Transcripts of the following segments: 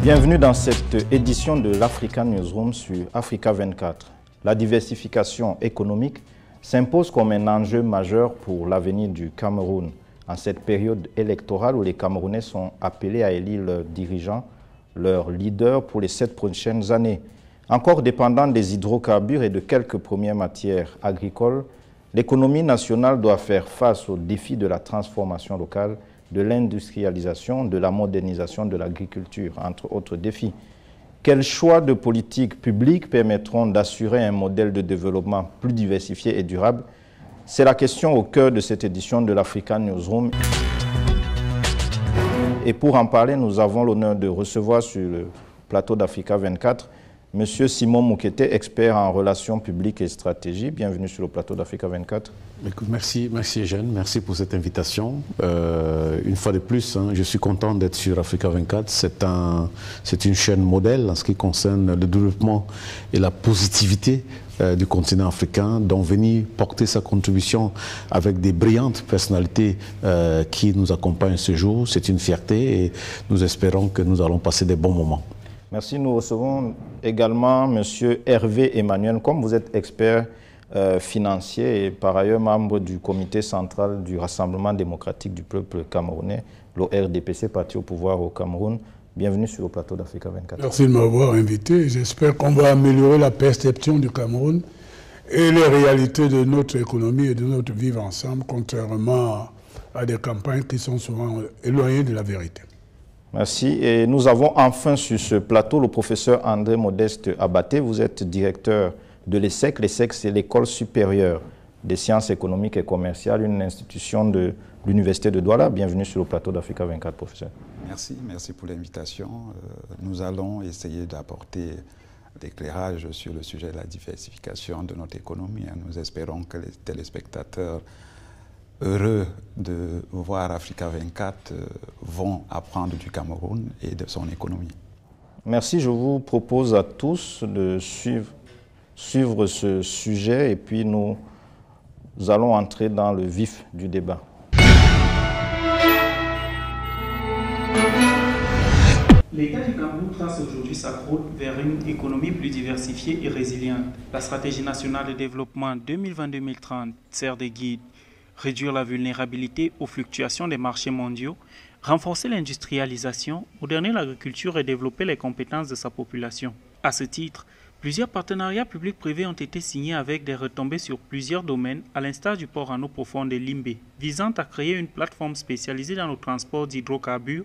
Bienvenue dans cette édition de l'Africa Newsroom sur Africa 24. La diversification économique s'impose comme un enjeu majeur pour l'avenir du Cameroun en cette période électorale où les Camerounais sont appelés à élire leurs dirigeants, leurs leaders pour les 7 prochaines années. Encore dépendant des hydrocarbures et de quelques premières matières agricoles, l'économie nationale doit faire face aux défis de la transformation locale, de l'industrialisation, de la modernisation de l'agriculture, entre autres défis. Quels choix de politique publique permettront d'assurer un modèle de développement plus diversifié et durable? C'est la question au cœur de cette édition de l'Africa Newsroom. Et pour en parler, nous avons l'honneur de recevoir sur le plateau d'Africa 24 M. Simon Moukete, expert en relations publiques et stratégie. Bienvenue sur le plateau d'Africa 24. Merci Eugène, merci pour cette invitation. Une fois de plus, je suis content d'être sur Africa 24. C'est une chaîne modèle en ce qui concerne le développement et la positivité du continent africain, dont venir porter sa contribution avec des brillantes personnalités qui nous accompagnent ce jour. C'est une fierté et nous espérons que nous allons passer des bons moments. Merci. Nous recevons également M. Hervé Emmanuel. Comme vous êtes expert financier et par ailleurs membre du comité central du Rassemblement démocratique du peuple camerounais, l'ORDPC, parti au pouvoir au Cameroun. Bienvenue sur le plateau d'Africa 24. Merci de m'avoir invité. J'espère qu'on va améliorer la perception du Cameroun et les réalités de notre économie et de notre vivre ensemble, contrairement à des campagnes qui sont souvent éloignées de la vérité. Merci. Et nous avons enfin sur ce plateau le professeur André Modeste Abaté. Vous êtes directeur de l'ESSEC. L'ESSEC, c'est l'École supérieure des sciences économiques et commerciales, une institution de l'Université de Douala. Bienvenue sur le plateau d'Africa 24, professeur. Merci pour l'invitation. Nous allons essayer d'apporter l'éclairage sur le sujet de la diversification de notre économie. Nous espérons que les téléspectateurs heureux de voir Africa 24 vont apprendre du Cameroun et de son économie. Merci. Je vous propose à tous de suivre ce sujet et puis nous allons entrer dans le vif du débat. L'État du Cameroun trace aujourd'hui sa route vers une économie plus diversifiée et résiliente. La stratégie nationale de développement 2020-2030 sert de guide. Réduire la vulnérabilité aux fluctuations des marchés mondiaux, renforcer l'industrialisation, moderniser l'agriculture et développer les compétences de sa population. À ce titre, plusieurs partenariats publics-privés ont été signés avec des retombées sur plusieurs domaines, à l'instar du port en eau profonde de Limbé, visant à créer une plateforme spécialisée dans le transport d'hydrocarbures,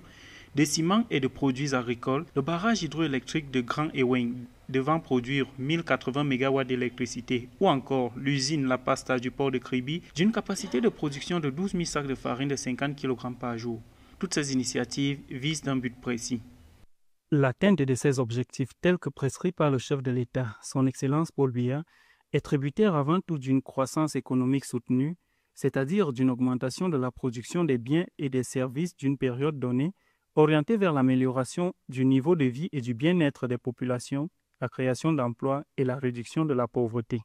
de ciments et de produits agricoles, le barrage hydroélectrique de Grand Ewing devant produire 1080 MW d'électricité, ou encore l'usine La Pasta du port de Kribi d'une capacité de production de 12 000 sacs de farine de 50 kg par jour. Toutes ces initiatives visent un but précis. L'atteinte de ces objectifs tels que prescrits par le chef de l'État, son Excellence Paul Biya, est tributaire avant tout d'une croissance économique soutenue, c'est-à-dire d'une augmentation de la production des biens et des services d'une période donnée, orientée vers l'amélioration du niveau de vie et du bien-être des populations, la création d'emplois et la réduction de la pauvreté.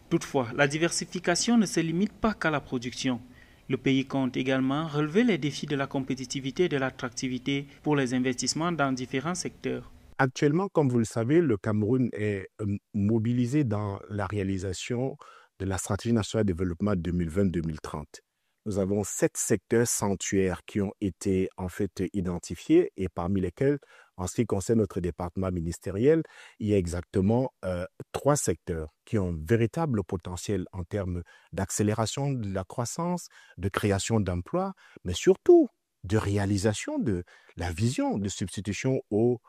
Toutefois, la diversification ne se limite pas qu'à la production. Le pays compte également relever les défis de la compétitivité et de l'attractivité pour les investissements dans différents secteurs. Actuellement, comme vous le savez, le Cameroun est mobilisé dans la réalisation de la stratégie nationale de développement 2020-2030. Nous avons 7 secteurs sanctuaires qui ont été en fait identifiés et parmi lesquels, en ce qui concerne notre département ministériel, il y a exactement 3 secteurs qui ont un véritable potentiel en termes d'accélération de la croissance, de création d'emplois, mais surtout de réalisation de la vision de substitution aux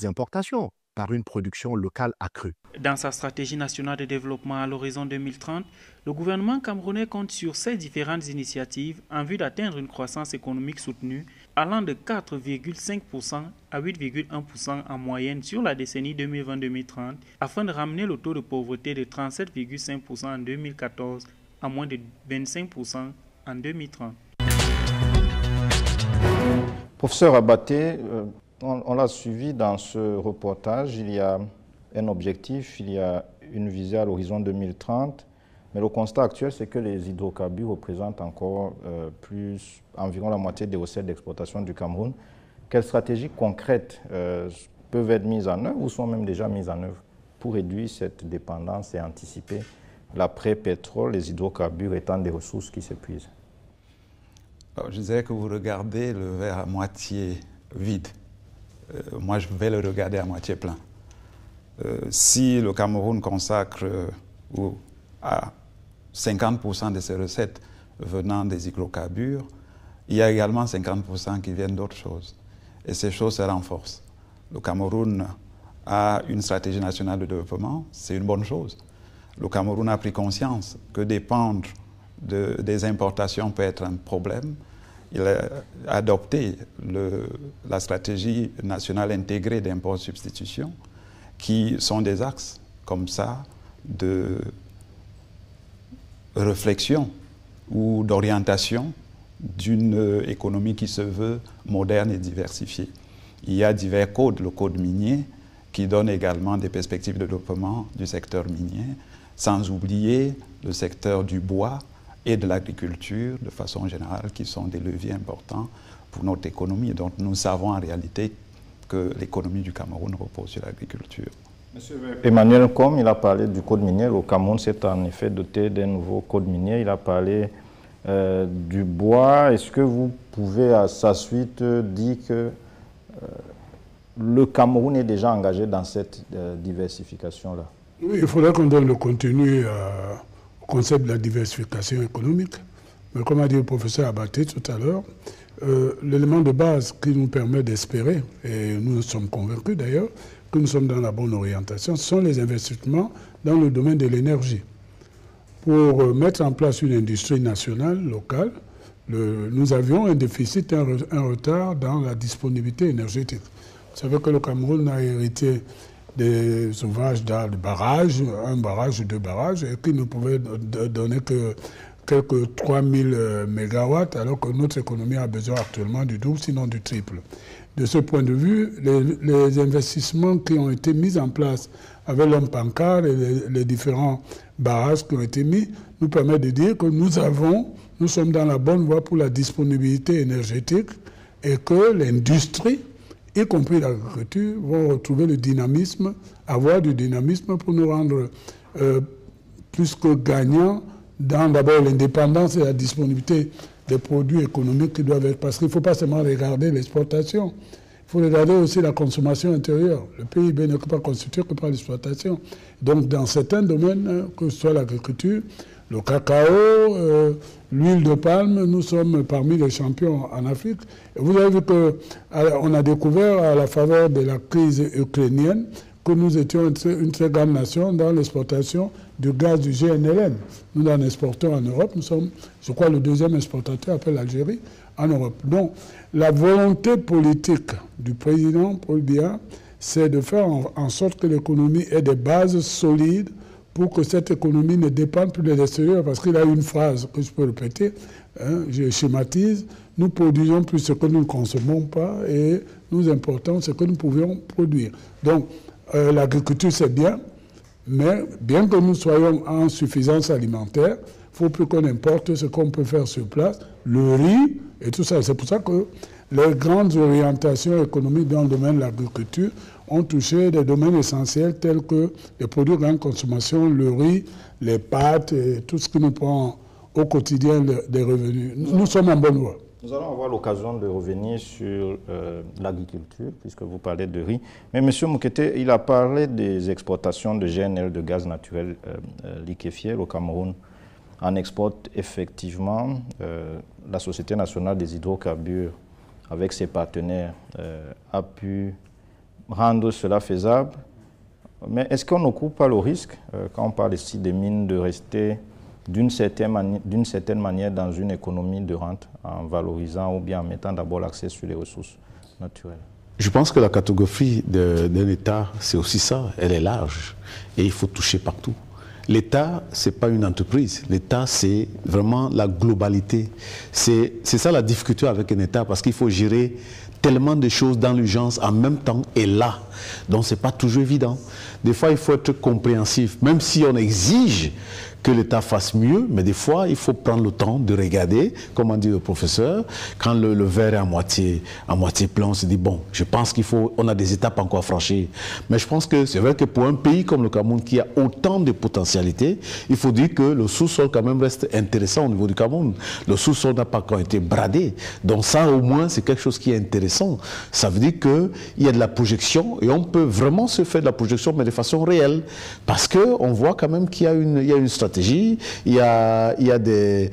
importations par une production locale accrue. Dans sa stratégie nationale de développement à l'horizon 2030, le gouvernement camerounais compte sur 6 différentes initiatives en vue d'atteindre une croissance économique soutenue allant de 4,5% à 8,1% en moyenne sur la décennie 2020-2030 afin de ramener le taux de pauvreté de 37,5% en 2014 à moins de 25% en 2030. Professeur Abaté, on l'a suivi dans ce reportage, il y a un objectif, il y a une visée à l'horizon 2030, mais le constat actuel, c'est que les hydrocarbures représentent encore environ la moitié des recettes d'exploitation du Cameroun. quelles stratégies concrètes peuvent être mises en œuvre ou sont même déjà mises en œuvre pour réduire cette dépendance et anticiper l'après-pétrole, les hydrocarbures étant des ressources qui s'épuisent? Je dirais que vous regardez le verre à moitié vide. Moi, je vais le regarder à moitié plein. Si le Cameroun consacre à 50% de ses recettes venant des hydrocarbures, il y a également 50% qui viennent d'autres choses. Et ces choses se renforcent. Le Cameroun a une stratégie nationale de développement, c'est une bonne chose. Le Cameroun a pris conscience que dépendre des importations peut être un problème. Il a adopté la stratégie nationale intégrée d'import-substitution, qui sont des axes comme ça de réflexion ou d'orientation d'une économie qui se veut moderne et diversifiée. Il y a divers codes, le code minier, qui donne également des perspectives de développement du secteur minier, sans oublier le secteur du bois et de l'agriculture de façon générale, qui sont des leviers importants pour notre économie. Donc nous savons en réalité que l'économie du Cameroun repose sur l'agriculture. Monsieur Emmanuel Com, il a parlé du code minier. Le Cameroun s'est en effet doté d'un nouveau code minier. Il a parlé du bois. Est-ce que vous pouvez à sa suite dire que le Cameroun est déjà engagé dans cette diversification-là? Oui, il faudrait qu'on donne le contenu au concept de la diversification économique. Mais comme a dit le professeur Abaté tout à l'heure, l'élément de base qui nous permet d'espérer, et nous sommes convaincus d'ailleurs, que nous sommes dans la bonne orientation, ce sont les investissements dans le domaine de l'énergie. Pour mettre en place une industrie nationale, locale, nous avions un déficit, un retard dans la disponibilité énergétique. Vous savez que le Cameroun a hérité des ouvrages de barrages, un barrage ou deux barrages, et qui ne pouvaient donner que quelques 3000 mégawatts, alors que notre économie a besoin actuellement du double, sinon du triple. De ce point de vue, les investissements qui ont été mis en place avec l'homme pancart et les différents barrages qui ont été mis nous permettent de dire que nous sommes dans la bonne voie pour la disponibilité énergétique et que l'industrie, y compris l'agriculture, vont retrouver le dynamisme, avoir du dynamisme pour nous rendre plus que gagnants dans d'abord l'indépendance et la disponibilité des produits économiques qui doivent être... Parce qu'il ne faut pas seulement regarder l'exportation, il faut regarder aussi la consommation intérieure. Le PIB n'est pas constitué que par l'exploitation. Donc dans certains domaines, que ce soit l'agriculture, le cacao, l'huile de palme, nous sommes parmi les champions en Afrique. Et vous avez vu qu'on a découvert à la faveur de la crise ukrainienne que nous étions une très grande nation dans l'exportation du gaz du GNLM. Nous en exportons en Europe. Nous sommes, je crois, le deuxième exportateur après l'Algérie en Europe. Donc, la volonté politique du président Paul Biya, c'est de faire en sorte que l'économie ait des bases solides pour que cette économie ne dépende plus de l'extérieur. Parce qu'il a une phrase que je peux répéter, hein, je schématise, nous produisons plus ce que nous ne consommons pas et nous importons ce que nous pouvions produire. Donc, l'agriculture, c'est bien, mais bien que nous soyons en suffisance alimentaire, il ne faut plus qu'on importe ce qu'on peut faire sur place, le riz et tout ça. C'est pour ça que les grandes orientations économiques dans le domaine de l'agriculture ont touché des domaines essentiels tels que les produits de grande consommation, le riz, les pâtes et tout ce qui nous prend au quotidien des revenus. Nous sommes en bonne voie. Nous allons avoir l'occasion de revenir sur l'agriculture, puisque vous parlez de riz. Mais M. Moukete, il a parlé des exportations de GNL, de gaz naturel liquéfié. Le Cameroun en exporte effectivement. La Société nationale des hydrocarbures, avec ses partenaires, a pu rendre cela faisable. Mais est-ce qu'on ne court pas le risque, quand on parle ici des mines, de rester d'une certaine manière dans une économie de rente en valorisant ou bien en mettant d'abord l'accès sur les ressources naturelles? Je pense que la catégorie d'un État, c'est aussi ça, elle est large et il faut toucher partout. L'État, ce n'est pas une entreprise, l'État, c'est vraiment la globalité. C'est ça la difficulté avec un État, parce qu'il faut gérer tellement de choses dans l'urgence en même temps et là. Donc ce n'est pas toujours évident. Des fois, il faut être compréhensif, même si on exige que l'État fasse mieux, mais des fois, il faut prendre le temps de regarder, comme a dit le professeur, quand le verre est à moitié plein, on se dit, bon, je pense on a des étapes encore à franchir. Mais je pense que c'est vrai que pour un pays comme le Cameroun, qui a autant de potentialités, il faut dire que le sous-sol quand même reste intéressant au niveau du Cameroun. Le sous-sol n'a pas encore été bradé. Donc ça, au moins, c'est quelque chose qui est intéressant. Ça veut dire qu'il y a de la projection et on peut vraiment se faire de la projection, mais de façon réelle. Parce qu'on voit quand même qu'il y a une stratégie, il y a des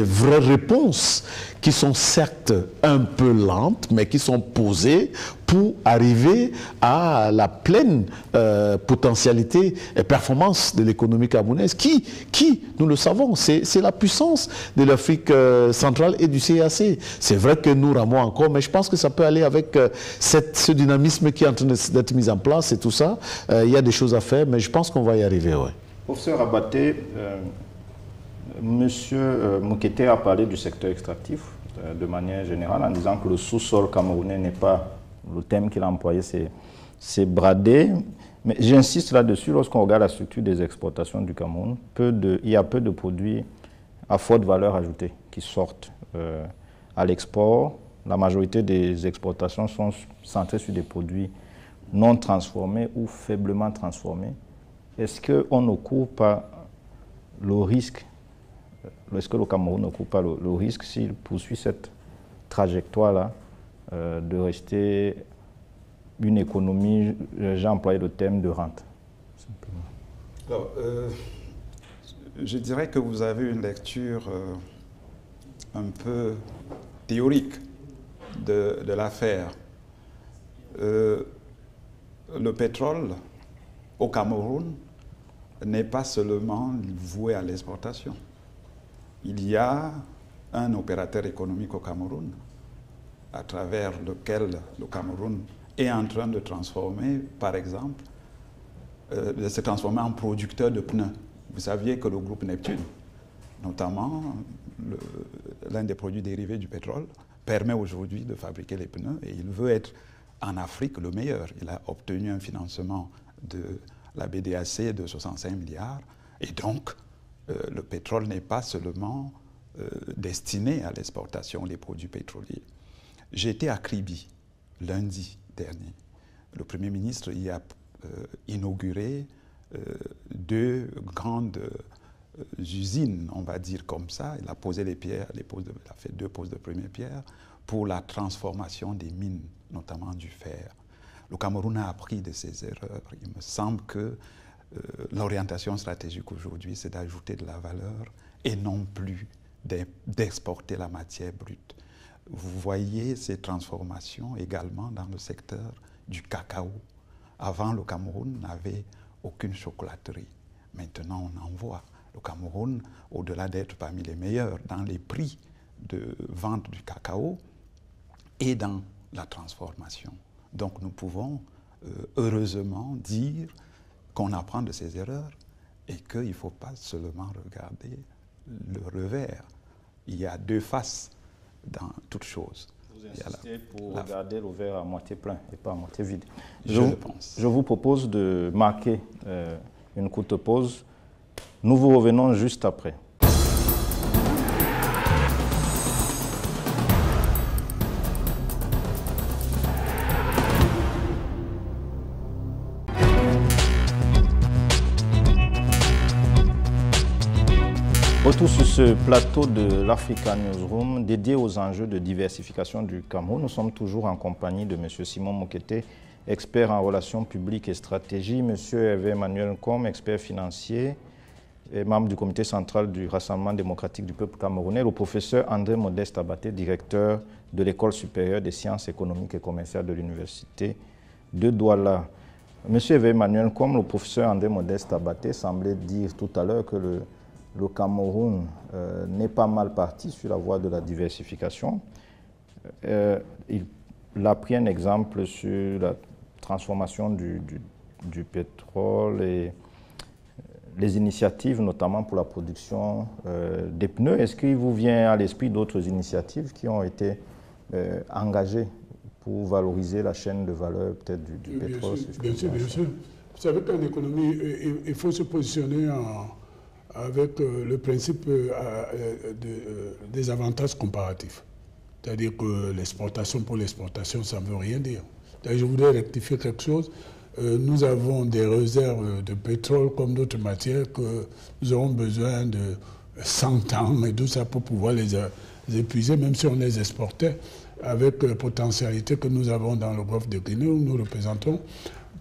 vraies réponses qui sont certes un peu lentes, mais qui sont posées pour arriver à la pleine potentialité et performance de l'économie camerounaise, qui, nous le savons, c'est la puissance de l'Afrique centrale et du CAC. C'est vrai que nous ramons encore, mais je pense que ça peut aller avec ce dynamisme qui est en train d'être mis en place et tout ça. Il y a des choses à faire, mais je pense qu'on va y arriver. Ouais. Professeur Abaté, Monsieur Mokete a parlé du secteur extractif de manière générale en disant que le sous-sol camerounais n'est pas, le thème qu'il a employé, c'est bradé. Mais j'insiste là-dessus, lorsqu'on regarde la structure des exportations du Cameroun, il y a peu de produits à forte valeur ajoutée qui sortent à l'export. La majorité des exportations sont centrées sur des produits non transformés ou faiblement transformés. Est-ce qu'on ne court pas le risque, est-ce que le Cameroun ne court pas le risque, s'il poursuit cette trajectoire-là, de rester une économie, j'ai employé le terme de rente, simplement? Alors, je dirais que vous avez une lecture un peu théorique de l'affaire. Le pétrole au Cameroun n'est pas seulement voué à l'exportation. Il y a un opérateur économique au Cameroun à travers lequel le Cameroun est en train de transformer, par exemple, de se transformer en producteur de pneus. Vous saviez que le groupe Neptune, notamment l'un des produits dérivés du pétrole, permet aujourd'hui de fabriquer les pneus et il veut être en Afrique le meilleur. Il a obtenu un financement de la BDAC de 65 milliards et donc le pétrole n'est pas seulement destiné à l'exportation des produits pétroliers. J'étais à Kribi lundi dernier. Le Premier ministre y a inauguré deux grandes usines, on va dire comme ça. Il a posé les pierres, il a fait 2 poses de première pierre pour la transformation des mines, notamment du fer. Le Cameroun a appris de ses erreurs. Il me semble que l'orientation stratégique aujourd'hui, c'est d'ajouter de la valeur et non plus d'exporter la matière brute. Vous voyez ces transformations également dans le secteur du cacao. Avant, le Cameroun n'avait aucune chocolaterie. Maintenant, on en voit. Le Cameroun, au-delà d'être parmi les meilleurs dans les prix de vente du cacao et dans la transformation. Donc nous pouvons heureusement dire qu'on apprend de ses erreurs et qu'il ne faut pas seulement regarder le revers. Il y a 2 faces dans toute chose. Vous insistez pour regarder le verre à moitié plein et pas à moitié vide. Je le pense. Je vous propose de marquer une courte pause. Nous vous revenons juste après. Retour sur ce plateau de l'Africa Newsroom dédié aux enjeux de diversification du Cameroun. Nous sommes toujours en compagnie de M. Simon Mokete, expert en relations publiques et stratégie, M. Hervé Emmanuel Nkom, expert financier et membre du comité central du Rassemblement démocratique du peuple camerounais, le professeur André Modeste Abaté, directeur de l'École supérieure des sciences économiques et commerciales de l'Université de Douala. M. Hervé Emmanuel Nkom, le professeur André Modeste Abaté semblait dire tout à l'heure que le Cameroun n'est pas mal parti sur la voie de la diversification. Il a pris un exemple sur la transformation du pétrole et les initiatives, notamment pour la production des pneus. Est-ce qu'il vous vient à l'esprit d'autres initiatives qui ont été engagées pour valoriser la chaîne de valeur peut-être du pétrole? Bien sûr. Vous savez qu'en économie, il faut se positionner avec le principe des avantages comparatifs. C'est-à-dire que l'exportation pour l'exportation, ça ne veut rien dire. Je voudrais rectifier quelque chose. Nous avons des réserves de pétrole comme d'autres matières que nous aurons besoin de 100 ans et tout ça pour pouvoir les épuiser, même si on les exportait, avec la potentialité que nous avons dans le golfe de Guinée, où nous représentons,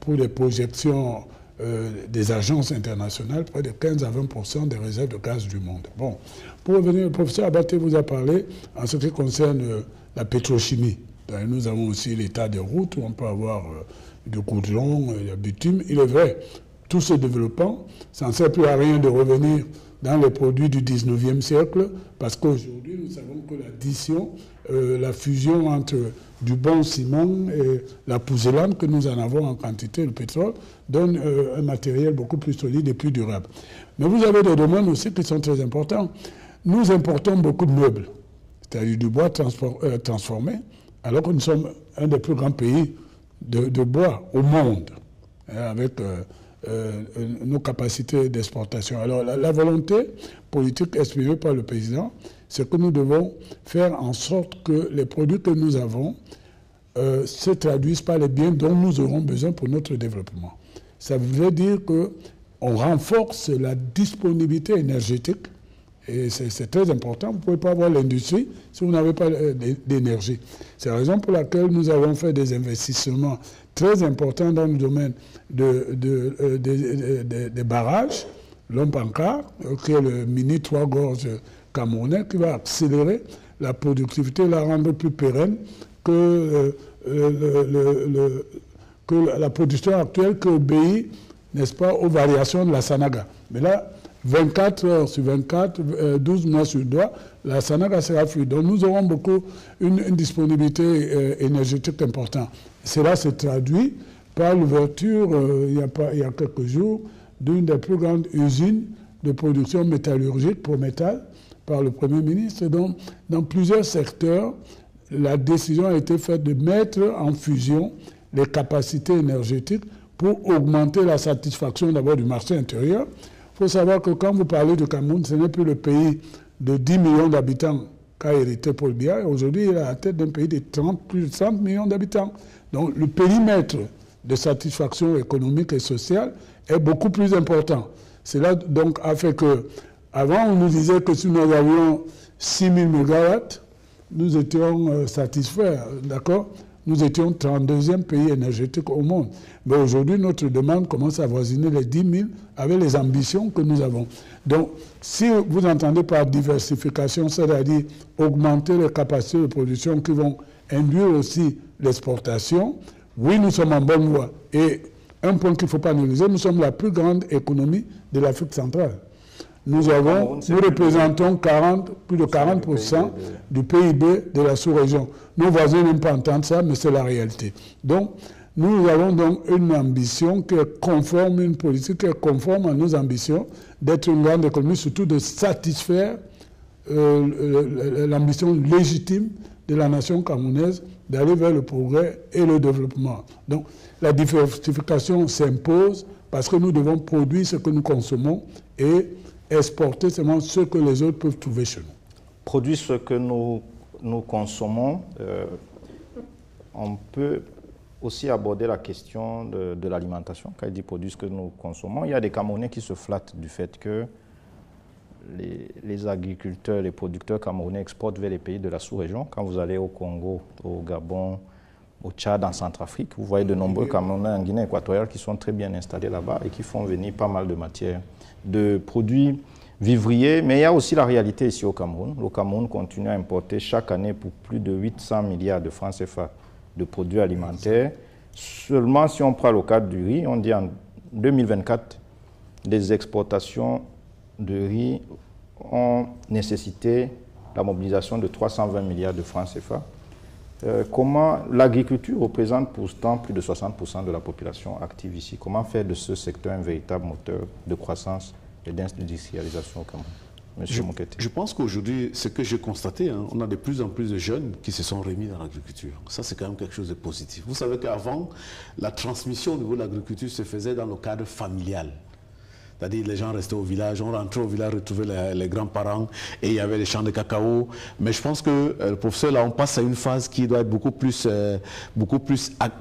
pour les projections des agences internationales, près de 15 à 20% des réserves de gaz du monde. Bon, pour revenir, le professeur Abaté vous a parlé en ce qui concerne la pétrochimie. Nous avons aussi l'état des routes où on peut avoir du goudron, du bitume. Il est vrai, tout se développant, ça ne sert plus à rien de revenir dans les produits du 19e siècle, parce qu'aujourd'hui, nous savons que l'addition, la fusion entre du bon ciment et la pouzzolane, que nous en avons en quantité, le pétrole, donne un matériel beaucoup plus solide et plus durable. Mais vous avez des domaines aussi qui sont très importants. Nous importons beaucoup de meubles, c'est-à-dire du bois transformé, alors que nous sommes un des plus grands pays de bois au monde, avec nos capacités d'exportation. Alors la volonté politique exprimée par le président, c'est que nous devons faire en sorte que les produits que nous avons se traduisent par les biens dont nous aurons besoin pour notre développement. Ça veut dire qu'on renforce la disponibilité énergétique. Et c'est très important. Vous ne pouvez pas avoir l'industrie si vous n'avez pas d'énergie. C'est la raison pour laquelle nous avons fait des investissements très importants dans le domaine des barrages. L'Ompanka, qui est le mini Trois-Gorges camerounais, qui va accélérer la productivité, la rendre plus pérenne que la production actuelle qui obéit, n'est-ce pas, aux variations de la Sanaga. Mais là, 24 heures sur 24, 12 mois sur 12, la Sanaga sera fluide. Donc nous aurons une disponibilité énergétique importante. Cela se traduit par l'ouverture, il y a quelques jours, d'une des plus grandes usines de production métallurgique pour métal par le Premier ministre. Donc, dans plusieurs secteurs, la décision a été faite de mettre en fusion les capacités énergétiques pour augmenter la satisfaction d'abord du marché intérieur. Il faut savoir que quand vous parlez du Cameroun, ce n'est plus le pays de 10 millions d'habitants qu'a hérité Paul Biya. Aujourd'hui, il est à la tête d'un pays de plus de 30 millions d'habitants. Donc le périmètre de satisfaction économique et sociale est beaucoup plus important. Cela donc a fait que, avant, on nous disait que si nous avions 6 000 mégawatts, nous étions satisfaits, d'accord? Nous étions 32e pays énergétique au monde. Mais aujourd'hui, notre demande commence à avoisiner les 10 000 avec les ambitions que nous avons. Donc, si vous entendez par diversification, c'est-à-dire augmenter les capacités de production qui vont induire aussi l'exportation, oui, nous sommes en bonne voie. Et un point qu'il ne faut pas négliger, nous sommes la plus grande économie de l'Afrique centrale. Nous représentons plus de 40% du PIB de la sous-région. Nos voisins n'aiment pas entendre ça, mais c'est la réalité. Donc, nous avons donc une ambition qui est conforme, une politique qui est conforme à nos ambitions d'être une grande économie, surtout de satisfaire l'ambition légitime de la nation camerounaise d'aller vers le progrès et le développement. Donc, la diversification s'impose parce que nous devons produire ce que nous consommons et exporter seulement ce que les autres peuvent trouver chez nous. Produire ce que nous consommons, on peut aussi aborder la question de l'alimentation. Quand il dit produire ce que nous consommons, il y a des Camerounais qui se flattent du fait que les agriculteurs, les producteurs camerounais exportent vers les pays de la sous-région. Quand vous allez au Congo, au Gabon, au Tchad, en Centrafrique, vous voyez de nombreux Camerounais en Guinée équatoriale qui sont très bien installés là-bas et qui font venir pas mal de matières, de produits vivriers. Mais il y a aussi la réalité ici au Cameroun. Le Cameroun continue à importer chaque année pour plus de 800 milliards de francs CFA de produits alimentaires. Seulement si on prend le cadre du riz, on dit en 2024, les exportations de riz ont nécessité la mobilisation de 320 milliards de francs CFA. Comment l'agriculture représente pourtant plus de 60% de la population active ici. Comment faire de ce secteur un véritable moteur de croissance et d'industrialisation au Cameroun? Monsieur Moukete? Je pense qu'aujourd'hui, ce que j'ai constaté, hein, on a de plus en plus de jeunes qui se sont remis dans l'agriculture. Ça, c'est quand même quelque chose de positif. Vous savez qu'avant, la transmission au niveau de l'agriculture se faisait dans le cadre familial. C'est-à-dire les gens restaient au village, on rentrait au village, retrouvait les grands-parents et il y avait les champs de cacao. Mais je pense que le professeur, là, on passe à une phase qui doit être beaucoup plus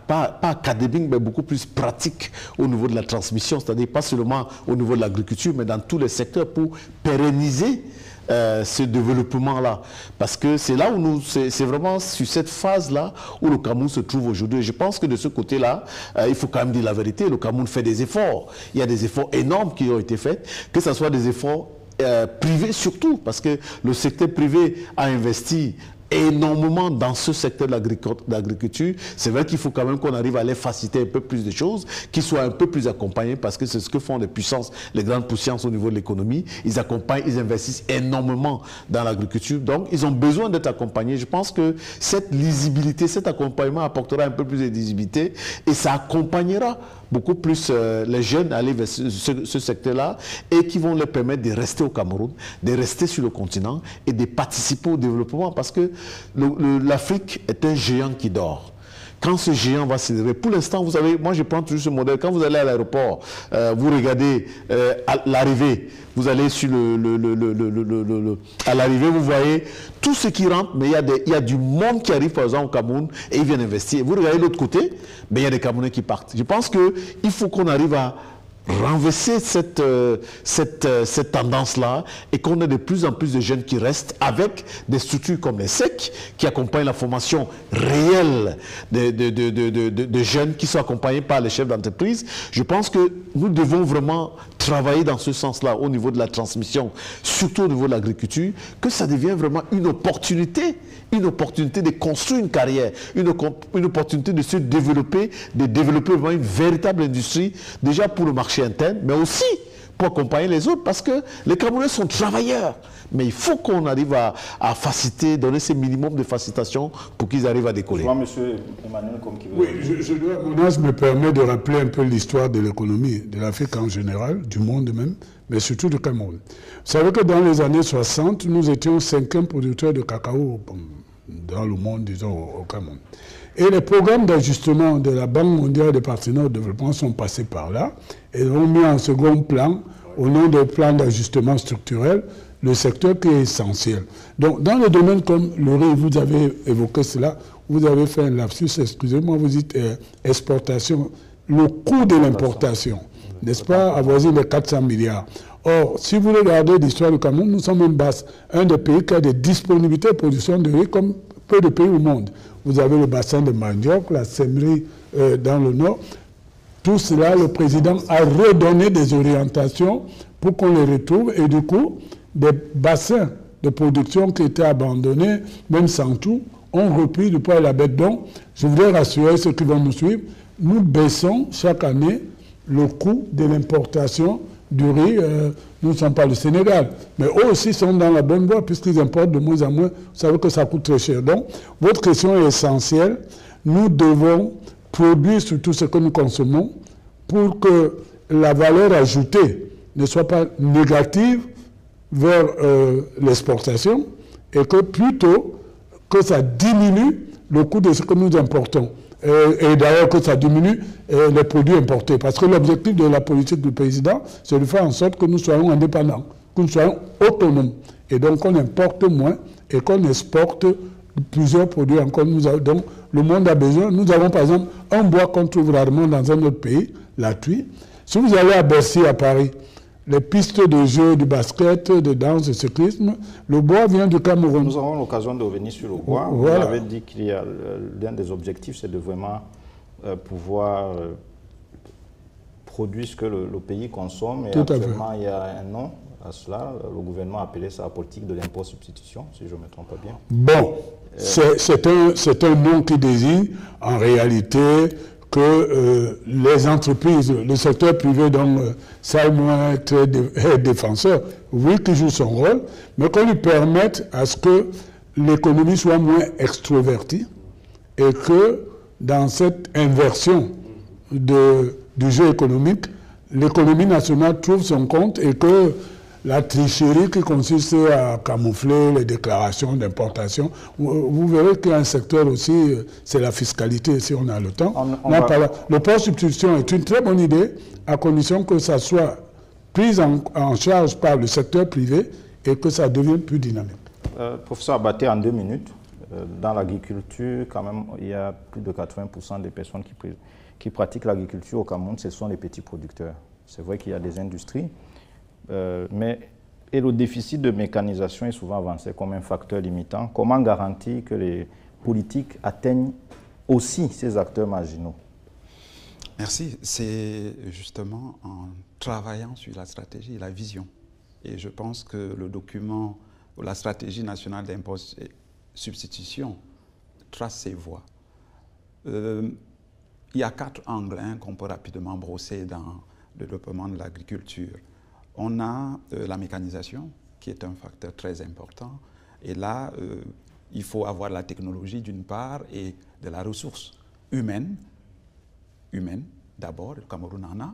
pas académique, mais beaucoup plus pratique au niveau de la transmission. C'est-à-dire pas seulement au niveau de l'agriculture, mais dans tous les secteurs pour pérenniser ce développement-là. Parce que c'est là où c'est vraiment sur cette phase-là où le Cameroun se trouve aujourd'hui. Je pense que de ce côté-là, il faut quand même dire la vérité, le Cameroun fait des efforts. Il y a des efforts énormes qui ont été faits, que ce soit des efforts privés surtout, parce que le secteur privé a investi énormément dans ce secteur de l'agriculture. C'est vrai qu'il faut quand même qu'on arrive à les faciliter un peu plus de choses, qu'ils soient un peu plus accompagnés, parce que c'est ce que font les puissances, les grandes puissances au niveau de l'économie. Ils accompagnent, ils investissent énormément dans l'agriculture. Donc, ils ont besoin d'être accompagnés. Je pense que cette lisibilité, cet accompagnement apportera un peu plus de lisibilité et ça accompagnera beaucoup plus les jeunes à aller vers ce secteur-là et qui vont leur permettre de rester au Cameroun, de rester sur le continent et de participer au développement parce que l'Afrique est un géant qui dort. Quand ce géant va s'élever, pour l'instant, vous savez, moi je prends toujours ce modèle, quand vous allez à l'aéroport, vous regardez à l'arrivée, vous allez sur à l'arrivée, vous voyez tout ce qui rentre, mais il y a du monde qui arrive par exemple au Cameroun et ils viennent investir. Vous regardez l'autre côté, mais il y a des Camerounais qui partent. Je pense qu'il faut qu'on arrive à renverser cette tendance-là et qu'on ait de plus en plus de jeunes qui restent avec des structures comme les SEC qui accompagnent la formation réelle de jeunes qui sont accompagnés par les chefs d'entreprise. Je pense que nous devons vraiment travailler dans ce sens-là au niveau de la transmission, surtout au niveau de l'agriculture, que ça devienne vraiment une opportunité de construire une carrière, une opportunité de se développer, de développer vraiment une véritable industrie, déjà pour le marché interne, mais aussi pour accompagner les autres, parce que les Camerounais sont travailleurs. Mais il faut qu'on arrive à faciliter, donner ces minimums de facilitation pour qu'ils arrivent à décoller. Je vois M. Emmanuel comme qui veut... Oui, mon âge me permet de rappeler un peu l'histoire de l'économie de l'Afrique en général, du monde même, mais surtout du Cameroun. Vous savez que dans les années 60, nous étions 5e producteur de cacao dans le monde, disons, au Cameroun. Et les programmes d'ajustement de la Banque mondiale des partenaires au développement sont passés par là et ont mis en second plan, au nom des plans d'ajustement structurel, le secteur qui est essentiel. Donc, dans le domaine comme le riz, vous avez évoqué cela, vous avez fait un lapsus, excusez-moi, vous dites exportation, le coût de l'importation, n'est-ce pas, avoisine les 400 milliards. Or, si vous regardez l'histoire du Cameroun, nous sommes un des pays qui a des disponibilités de production de riz comme peu de pays au monde. Vous avez le bassin de Mandiok, la sèmerie dans le nord. Tout cela, le président a redonné des orientations pour qu'on les retrouve. Et du coup, des bassins de production qui étaient abandonnés, même sans tout, ont repris du poil à la bête. Donc, je voudrais rassurer ceux qui vont nous suivre, nous baissons chaque année le coût de l'importation du riz. Nous ne sommes pas le Sénégal, mais eux aussi sont dans la bonne voie puisqu'ils importent de moins en moins. Vous savez que ça coûte très cher. Donc, votre question est essentielle. Nous devons produire sur tout ce que nous consommons pour que la valeur ajoutée ne soit pas négative vers l'exportation et que plutôt que ça diminue le coût de ce que nous importons. Et d'ailleurs que ça diminue les produits importés. Parce que l'objectif de la politique du président, c'est de faire en sorte que nous soyons indépendants, que nous soyons autonomes. Et donc qu'on importe moins et qu'on exporte plusieurs produits encore. Donc le monde a besoin. Nous avons par exemple un bois qu'on trouve rarement dans un autre pays, la tuile. Si vous allez à Bercy, à Paris, les pistes de jeu, du basket, de danse, de cyclisme, le bois vient du Cameroun. Nous aurons l'occasion de revenir sur le bois. Voilà. Vous avez dit qu'il y a l'un des objectifs, c'est de vraiment pouvoir produire ce que le pays consomme. Et tout actuellement, il y a un an à cela, le gouvernement a appelé ça la politique de l'impôt-substitution, si je ne me trompe pas bien. Bon, c'est un nom qui désigne en réalité que les entreprises, le secteur privé, donc, ça moins être défenseur, oui, qui joue son rôle, mais qu'on lui permette à ce que l'économie soit moins extrovertie et que dans cette inversion du jeu économique, l'économie nationale trouve son compte et que la tricherie qui consiste à camoufler les déclarations d'importation. Vous verrez qu'il y a un secteur aussi, c'est la fiscalité, si on a le temps. Le port substitution est une très bonne idée, à condition que ça soit pris en charge par le secteur privé et que ça devienne plus dynamique. Professeur Abaté, en 2 minutes, dans l'agriculture, quand même, il y a plus de 80% des personnes qui pratiquent l'agriculture au Cameroun, ce sont les petits producteurs. C'est vrai qu'il y a des industries, et le déficit de mécanisation est souvent avancé comme un facteur limitant. Comment garantir que les politiques atteignent aussi ces acteurs marginaux? Merci. C'est justement en travaillant sur la stratégie et la vision. Et je pense que le document, la stratégie nationale d'impôt et substitution, trace ses voies. Il y a 4 angles qu'on peut rapidement brosser dans le développement de l'agriculture. On a la mécanisation, qui est un facteur très important. Et là, il faut avoir la technologie d'une part et de la ressource humaine d'abord, le Cameroun en a,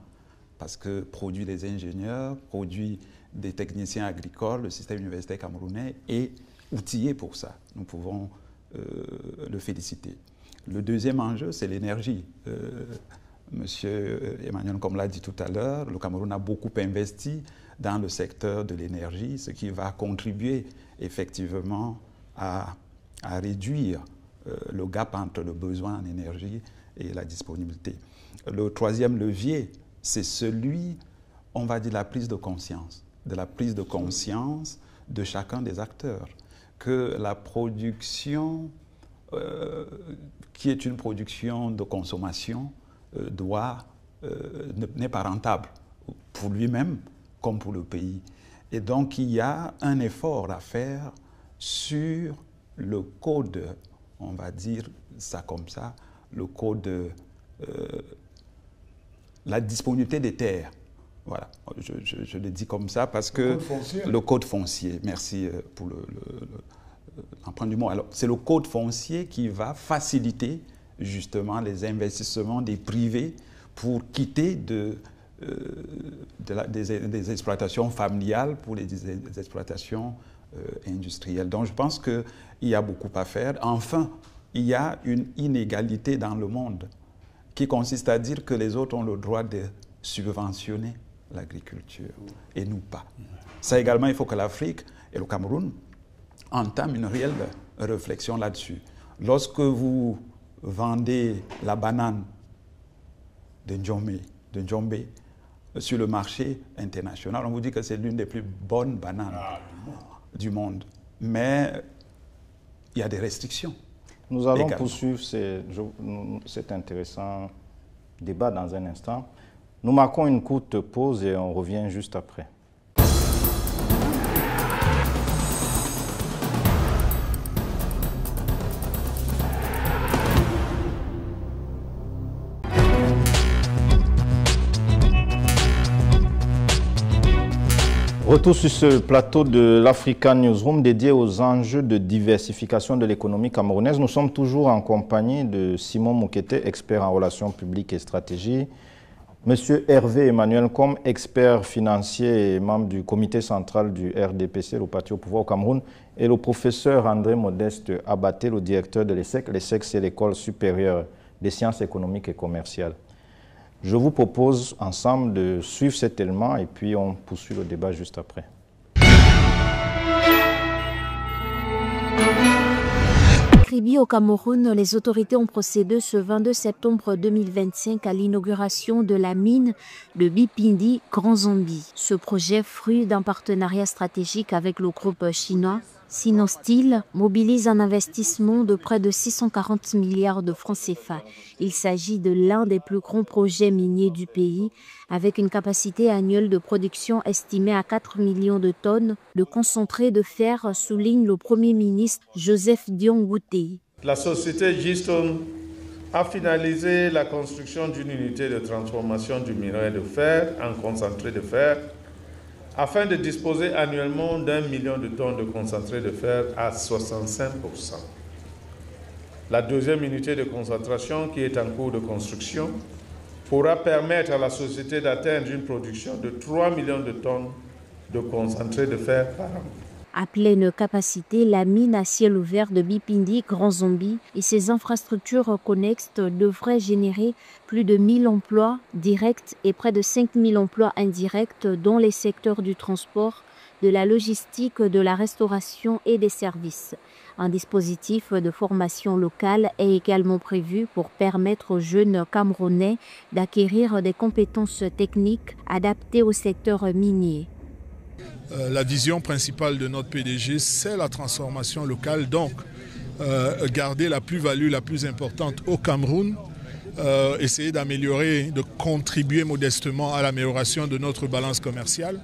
parce que produit des ingénieurs, produit des techniciens agricoles, le système universitaire camerounais est outillé pour ça. Nous pouvons le féliciter. Le deuxième enjeu, c'est l'énergie. Monsieur Emmanuel, comme l'a dit tout à l'heure, le Cameroun a beaucoup investi dans le secteur de l'énergie, ce qui va contribuer effectivement à réduire le gap entre le besoin en énergie et la disponibilité. Le troisième levier, c'est celui, on va dire, la prise de conscience de chacun des acteurs, que la production, qui est une production de consommation, n'est pas rentable pour lui-même comme pour le pays. Et donc, il y a un effort à faire sur le code, on va dire ça comme ça, le code la disponibilité des terres. Voilà, je le dis comme ça parce que le code foncier, merci pour l'emprunt du mot. Alors, c'est le code foncier qui va faciliter justement les investissements des privés pour quitter des exploitations familiales pour les exploitations industrielles. Donc, je pense qu'il y a beaucoup à faire. Enfin, il y a une inégalité dans le monde qui consiste à dire que les autres ont le droit de subventionner l'agriculture et nous pas. Ça également, il faut que l'Afrique et le Cameroun entament une réelle réflexion là-dessus. Lorsque vous vendez la banane de Njombe sur le marché international, on vous dit que c'est l'une des plus bonnes bananes du monde. Mais il y a des restrictions. Nous allons poursuivre cet intéressant débat dans un instant. Nous marquons une courte pause et on revient juste après. Retour sur ce plateau de l'Africa Newsroom dédié aux enjeux de diversification de l'économie camerounaise. Nous sommes toujours en compagnie de Simon Moukete, expert en relations publiques et stratégie, Monsieur Hervé Emmanuel Kom, expert financier et membre du comité central du RDPC, le parti au pouvoir au Cameroun, et le professeur André Modeste Abaté, le directeur de l'ESSEC. L'ESSEC, c'est l'École supérieure des sciences économiques et commerciales. Je vous propose ensemble de suivre cet élément et puis on poursuit le débat juste après. Kribi au Cameroun, les autorités ont procédé ce 22 septembre 2025 à l'inauguration de la mine de Bipindi Grand Zombie. Ce projet, fruit d'un partenariat stratégique avec le groupe chinois Sinosteel, mobilise un investissement de près de 640 milliards de francs CFA. Il s'agit de l'un des plus grands projets miniers du pays, avec une capacité annuelle de production estimée à 4 millions de tonnes de concentré de fer, souligne le Premier ministre Joseph Dion-Woutei. La société Gistone a finalisé la construction d'une unité de transformation du minerai de fer en concentré de fer, afin de disposer annuellement d'1 million de tonnes de concentré de fer à 65%. La deuxième unité de concentration, qui est en cours de construction, pourra permettre à la société d'atteindre une production de 3 millions de tonnes de concentré de fer par an. À pleine capacité, la mine à ciel ouvert de Bipindi, Grand Zombie et ses infrastructures connexes devraient générer plus de 1000 emplois directs et près de 5000 emplois indirects dans les secteurs du transport, de la logistique, de la restauration et des services. Un dispositif de formation locale est également prévu pour permettre aux jeunes Camerounais d'acquérir des compétences techniques adaptées au secteur minier. La vision principale de notre PDG, c'est la transformation locale, donc garder la plus-value la plus importante au Cameroun, essayer d'améliorer, de contribuer modestement à l'amélioration de notre balance commerciale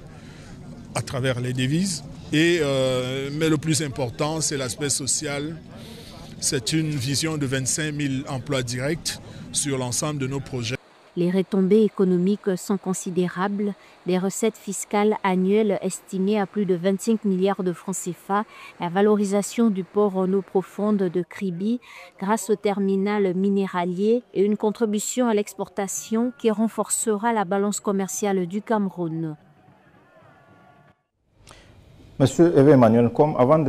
à travers les devises. Mais le plus important, c'est l'aspect social. C'est une vision de 25 000 emplois directs sur l'ensemble de nos projets. Les retombées économiques sont considérables. Les recettes fiscales annuelles estimées à plus de 25 milliards de francs CFA, la valorisation du port en eau profonde de Kribi grâce au terminal minéralier et une contribution à l'exportation qui renforcera la balance commerciale du Cameroun. Monsieur Emmanuel, avant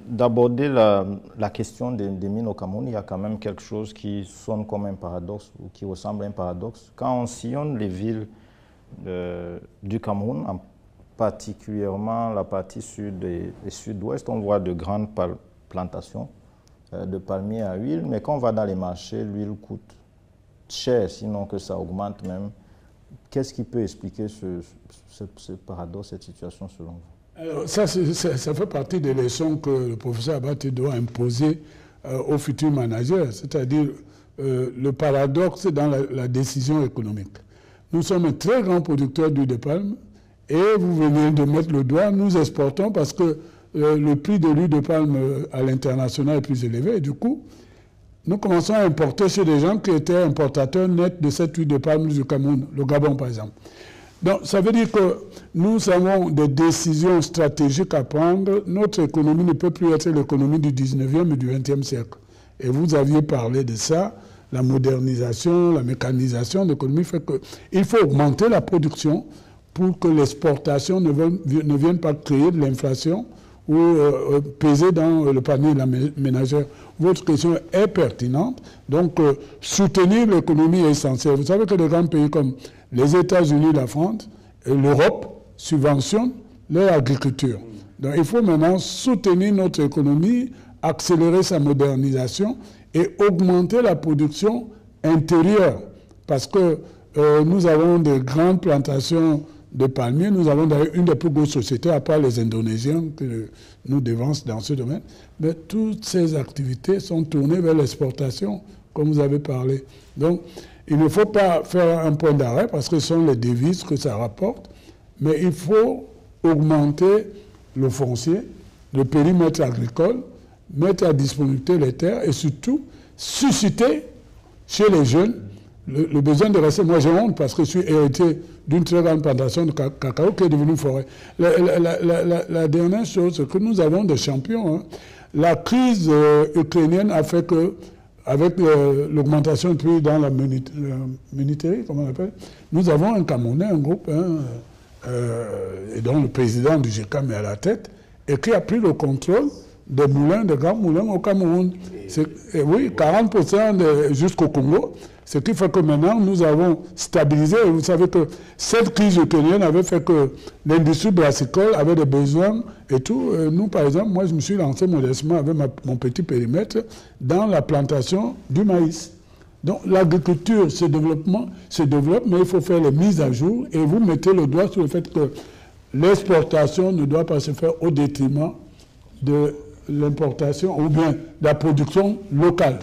d'aborder la question des mines au Cameroun, il y a quand même quelque chose qui sonne comme un paradoxe ou qui ressemble à un paradoxe. Quand on sillonne les villes du Cameroun, particulièrement la partie sud et sud-ouest, on voit de grandes plantations de palmiers à huile, mais quand on va dans les marchés, l'huile coûte cher, sinon que ça augmente même. Qu'est-ce qui peut expliquer ce paradoxe, cette situation selon vous? Alors, ça fait partie des leçons que le professeur Abaté doit imposer aux futurs managers, c'est-à-dire le paradoxe dans la décision économique. Nous sommes un très grand producteur d'huile de palme et vous venez de mettre le doigt, nous exportons parce que le prix de l'huile de palme à l'international est plus élevé et du coup, nous commençons à importer chez des gens qui étaient importateurs nets de cette huile de palme du Cameroun, le Gabon par exemple. Donc, ça veut dire que nous avons des décisions stratégiques à prendre. Notre économie ne peut plus être l'économie du 19e et du 20e siècle. Et vous aviez parlé de ça, la modernisation, la mécanisation de l'économie fait qu'il faut augmenter la production pour que l'exportation ne vienne pas créer de l'inflation ou peser dans le panier de la ménagère. Votre question est pertinente. Donc, soutenir l'économie est essentiel. Vous savez que des grands pays comme les États-Unis, la France et l'Europe subventionnent leur agriculture. Donc, il faut maintenant soutenir notre économie, accélérer sa modernisation et augmenter la production intérieure. Parce que nous avons de grandes plantations de palmiers. Nous avons d'ailleurs une des plus grosses sociétés, à part les Indonésiens que nous devancent dans ce domaine. Mais toutes ces activités sont tournées vers l'exportation, comme vous avez parlé. Donc, il ne faut pas faire un point d'arrêt parce que ce sont les devises que ça rapporte, mais il faut augmenter le foncier, le périmètre agricole, mettre à disponibilité les terres et surtout susciter chez les jeunes le besoin de rester. Moi, j'ai honte parce que je suis héritier d'une très grande plantation de cacao qui est devenue forêt. La dernière chose, c'est que nous avons des champions. Hein. La crise ukrainienne a fait que, avec l'augmentation du prix dans la minuterie, comme on appelle, nous avons un Camerounais, un groupe, et dont le président du GECAM est à la tête, et qui a pris le contrôle des moulins, des grands moulins au Cameroun. Oui, 40% jusqu'au Congo. Ce qui fait que maintenant, nous avons stabilisé. Et vous savez que cette crise ukrainienne avait fait que l'industrie brassicole avait des besoins et tout. Nous, par exemple, moi, je me suis lancé modestement avec mon petit périmètre dans la plantation du maïs. Donc, l'agriculture se développe, mais il faut faire les mises à jour. Et vous mettez le doigt sur le fait que l'exportation ne doit pas se faire au détriment de l'importation ou bien de la production locale.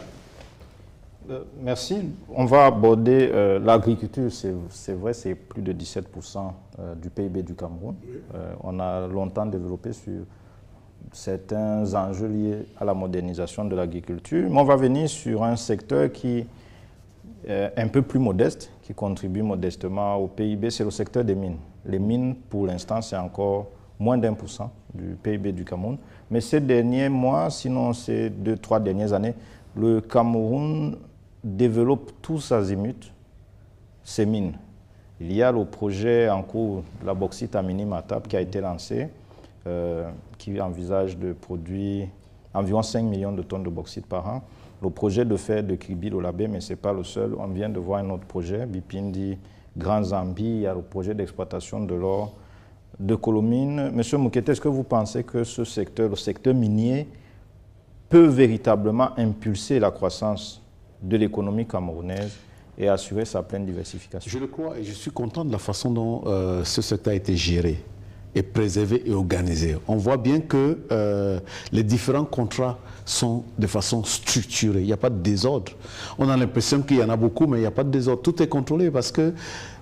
Merci. On va aborder l'agriculture. C'est vrai, c'est plus de 17% du PIB du Cameroun. On a longtemps développé sur certains enjeux liés à la modernisation de l'agriculture. Mais on va venir sur un secteur qui est un peu plus modeste, qui contribue modestement au PIB, c'est le secteur des mines. Les mines, pour l'instant, c'est encore moins d'1% du PIB du Cameroun. Mais ces derniers mois, sinon ces 2-3 dernières années, le Cameroun développe tous azimuts ces mines. Il y a le projet en cours, la bauxite à Minimatap, qui a été lancé, qui envisage de produire environ 5 millions de tonnes de bauxite par an. Le projet de fer de Kribi-Lolabé, mais ce n'est pas le seul. On vient de voir un autre projet, Bipindi, Grand Zambi. Il y a le projet d'exploitation de l'or de Colomine. Monsieur Moukete, est-ce que vous pensez que ce secteur, le secteur minier, peut véritablement impulser la croissance de l'économie camerounaise et assurer sa pleine diversification? Je le crois et je suis content de la façon dont ce secteur a été géré et préservé et organisé. On voit bien que les différents contrats sont de façon structurée. Il n'y a pas de désordre. On a l'impression qu'il y en a beaucoup, mais il n'y a pas de désordre. Tout est contrôlé parce que,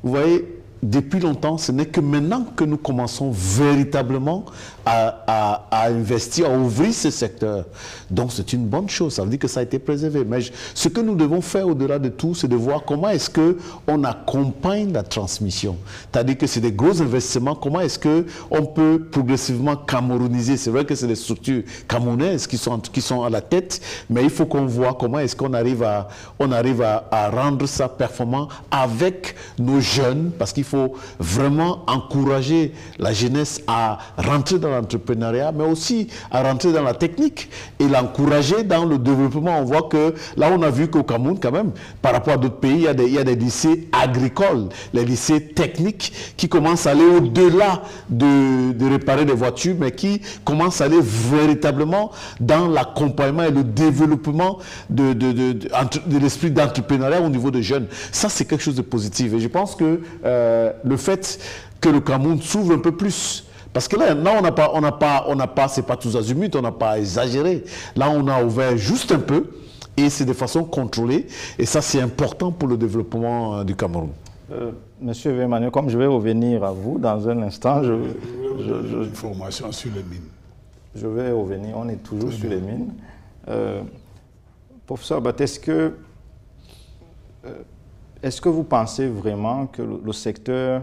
vous voyez, depuis longtemps, ce n'est que maintenant que nous commençons véritablement à investir, à ouvrir ce secteur. Donc c'est une bonne chose, ça veut dire que ça a été préservé. Mais ce que nous devons faire au-delà de tout, c'est de voir comment est-ce qu'on accompagne la transmission. C'est-à-dire que c'est des gros investissements, comment est-ce qu'on peut progressivement camerouniser. C'est vrai que c'est des structures camerounaises qui sont à la tête, mais il faut qu'on voit comment est-ce qu'on arrive à rendre ça performant avec nos jeunes, parce qu'il faut vraiment encourager la jeunesse à rentrer dans l'entrepreneuriat, mais aussi à rentrer dans la technique et l'encourager dans le développement. On voit que là, on a vu qu'au Cameroun, quand même, par rapport à d'autres pays, il y a des lycées agricoles, les lycées techniques qui commencent à aller au-delà de réparer des voitures, mais qui commencent à aller véritablement dans l'accompagnement et le développement de l'esprit d'entrepreneuriat au niveau des jeunes. Ça, c'est quelque chose de positif. Et je pense que le fait que le Cameroun s'ouvre un peu plus, parce que là on n'a pas, c'est pas tous azimuts, on n'a pas exagéré. Là, on a ouvert juste un peu et c'est de façon contrôlée. Et ça, c'est important pour le développement du Cameroun. Monsieur Emmanuel, comme je vais revenir à vous dans un instant, Une formation sur les mines. Je vais revenir, on est toujours sur les mines. Professeur Bat, est-ce que vous pensez vraiment que le secteur,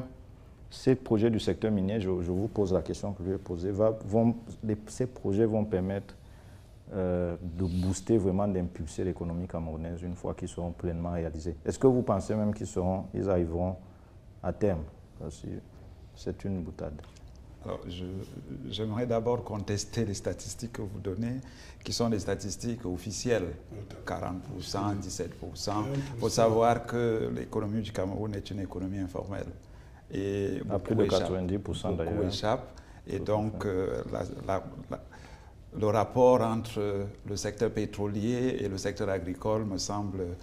ces projets du secteur minier, je vous pose la question que je vais poser, ces projets vont permettre de booster vraiment, d'impulser l'économie camerounaise une fois qu'ils seront pleinement réalisés? Est-ce que vous pensez même qu'ils arriveront à terme? C'est une boutade. Alors, j'aimerais d'abord contester les statistiques que vous donnez, qui sont des statistiques officielles. 40%, 17%. Il faut savoir que l'économie du Cameroun est une économie informelle. Et à plus de 90% d'ailleurs. Beaucoup échappent. Et donc, le rapport entre le secteur pétrolier et le secteur agricole me semble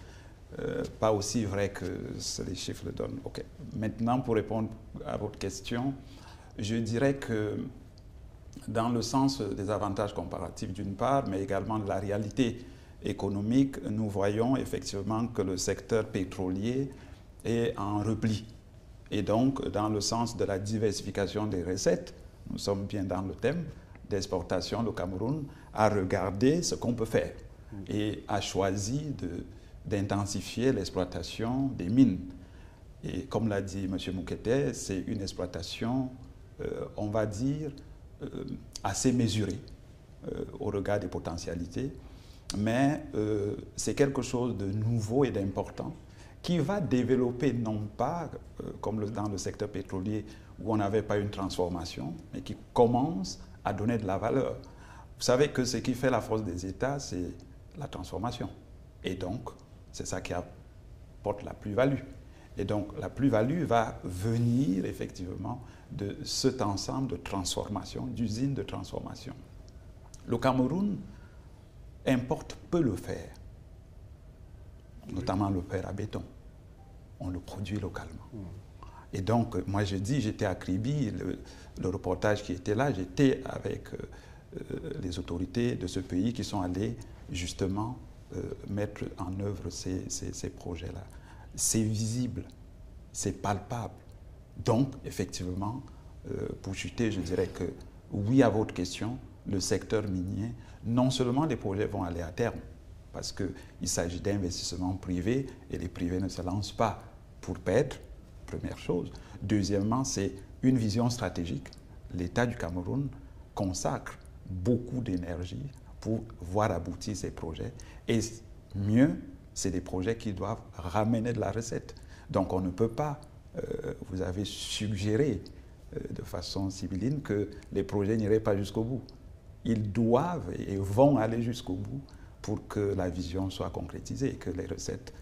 pas aussi vrai que les chiffres le donnent. Okay. Maintenant, pour répondre à votre question, je dirais que dans le sens des avantages comparatifs d'une part, mais également de la réalité économique, nous voyons effectivement que le secteur pétrolier est en repli. Et donc, dans le sens de la diversification des recettes, nous sommes bien dans le thème d'exportation, le Cameroun a regardé ce qu'on peut faire et a choisi d'intensifier l'exploitation des mines. Et comme l'a dit M. Moukete, c'est une exploitation, on va dire, assez mesurée au regard des potentialités, mais c'est quelque chose de nouveau et d'important qui va développer non pas comme dans le secteur pétrolier où on n'avait pas une transformation, mais qui commence à donner de la valeur. Vous savez que ce qui fait la force des États, c'est la transformation. Et donc, c'est ça qui apporte la plus-value. Et donc, la plus-value va venir effectivement de cet ensemble de transformation, d'usines de transformation. Le Cameroun importe peu le fer, notamment le fer à béton. On le produit localement. Et donc, moi je dis, j'étais à Kribi, le reportage qui était là, j'étais avec les autorités de ce pays qui sont allés justement mettre en œuvre ces projets-là. C'est visible, c'est palpable. Donc, effectivement, pour chuter, je dirais que oui à votre question, le secteur minier, non seulement les projets vont aller à terme, parce qu'il s'agit d'investissements privés et les privés ne se lancent pas pour perdre, première chose. Deuxièmement, c'est une vision stratégique. L'État du Cameroun consacre beaucoup d'énergie pour voir aboutir ces projets. Et mieux, c'est des projets qui doivent ramener de la recette. Donc on ne peut pas vous avez suggéré de façon sibylline que les projets n'iraient pas jusqu'au bout. Ils doivent et vont aller jusqu'au bout pour que la vision soit concrétisée et que les recettes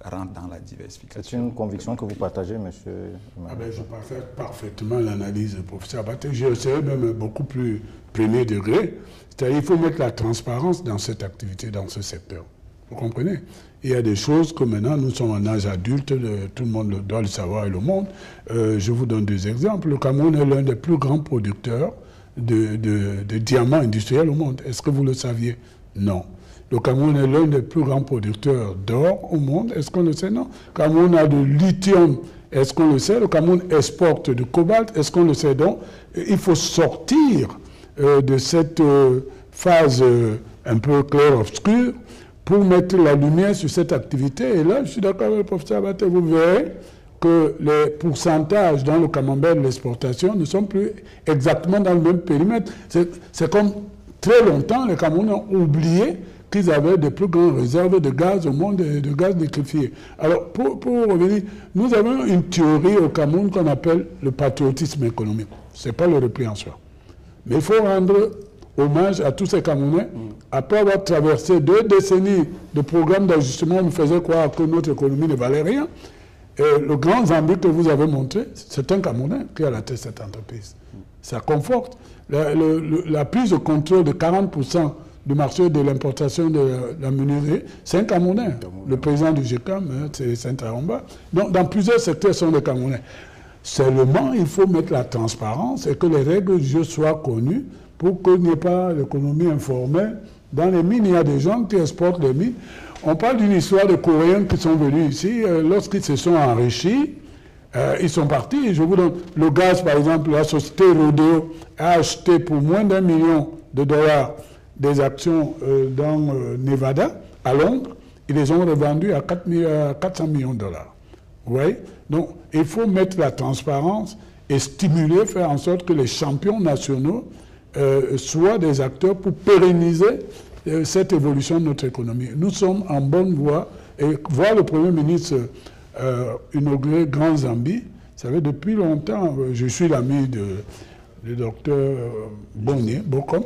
rentrent dans la diversification. C'est une conviction que vous partagez, monsieur Emmanuel? Je partage parfaitement l'analyse du professeur Abaté. Je serais même beaucoup plus premier degré. C'est-à-dire qu'il faut mettre la transparence dans cette activité, dans ce secteur. Vous comprenez? Il y a des choses que maintenant, nous sommes en âge adulte, tout le monde doit le savoir et le monde. Je vous donne deux exemples. Le Cameroun est l'un des plus grands producteurs de diamants industriels au monde. Est-ce que vous le saviez? Non. Le Cameroun est l'un des plus grands producteurs d'or au monde. Est-ce qu'on le sait? Non. Le Cameroun a de lithium. Est-ce qu'on le sait? Le Cameroun exporte du cobalt. Est-ce qu'on le sait? Donc, il faut sortir de cette phase un peu clair-obscur pour mettre la lumière sur cette activité. Et là, je suis d'accord avec le professeur Abaté, vous verrez que les pourcentages dans le camembert de l'exportation ne sont plus exactement dans le même périmètre. C'est comme très longtemps, les Camerounais ont oublié qu'ils avaient des plus grandes réserves de gaz au monde, de gaz liquéfié. Alors, pour revenir, nous avons une théorie au Cameroun qu'on appelle le patriotisme économique. Ce n'est pas le repli en soi. Mais il faut rendre hommage à tous ces Camerounais. Après avoir traversé 2 décennies de programmes d'ajustement, on nous faisait croire que notre économie ne valait rien. Et le grand Zambie que vous avez montré, c'est un Camerounais qui a la tête de cette entreprise. Ça conforte. La prise de contrôle de 40% du marché de l'importation de la menuiserie, c'est un Camerounais. Le président du GECAM, c'est Saint-Aromba. Donc, dans plusieurs secteurs, ce sont des Camerounais. Seulement, il faut mettre la transparence et que les règles du jeu soient connues pour qu'il n'y ait pas l'économie informelle. Dans les mines, il y a des gens qui exportent les mines. On parle d'une histoire de Coréens qui sont venus ici. Lorsqu'ils se sont enrichis, ils sont partis. Je vous donne le gaz, par exemple. La société Rodeo a acheté pour moins d'1 million de dollars des actions dans Nevada, à Londres. Ils les ont revendues à 400 millions de dollars. Vous voyez? Donc, il faut mettre la transparence et stimuler, faire en sorte que les champions nationaux soient des acteurs pour pérenniser cette évolution de notre économie. Nous sommes en bonne voie et voir le Premier ministre inaugurer Grand Zambie, ça fait depuis longtemps, je suis l'ami du docteur Bokom,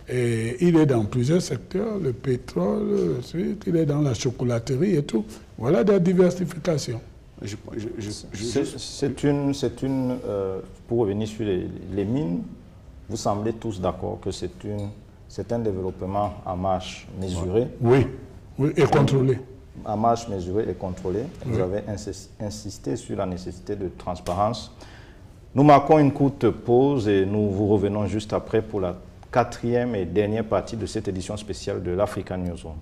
et il est dans plusieurs secteurs, le pétrole, il est dans la chocolaterie et tout. Voilà de la diversification. Pour revenir sur les mines, vous semblez tous d'accord que c'est un développement à marche mesurée. Oui, et contrôlé. À marche mesurée et contrôlée. Vous avez insisté sur la nécessité de transparence. Nous marquons une courte pause et nous vous revenons juste après pour la 4e et dernière partie de cette édition spéciale de l'African Newsroom.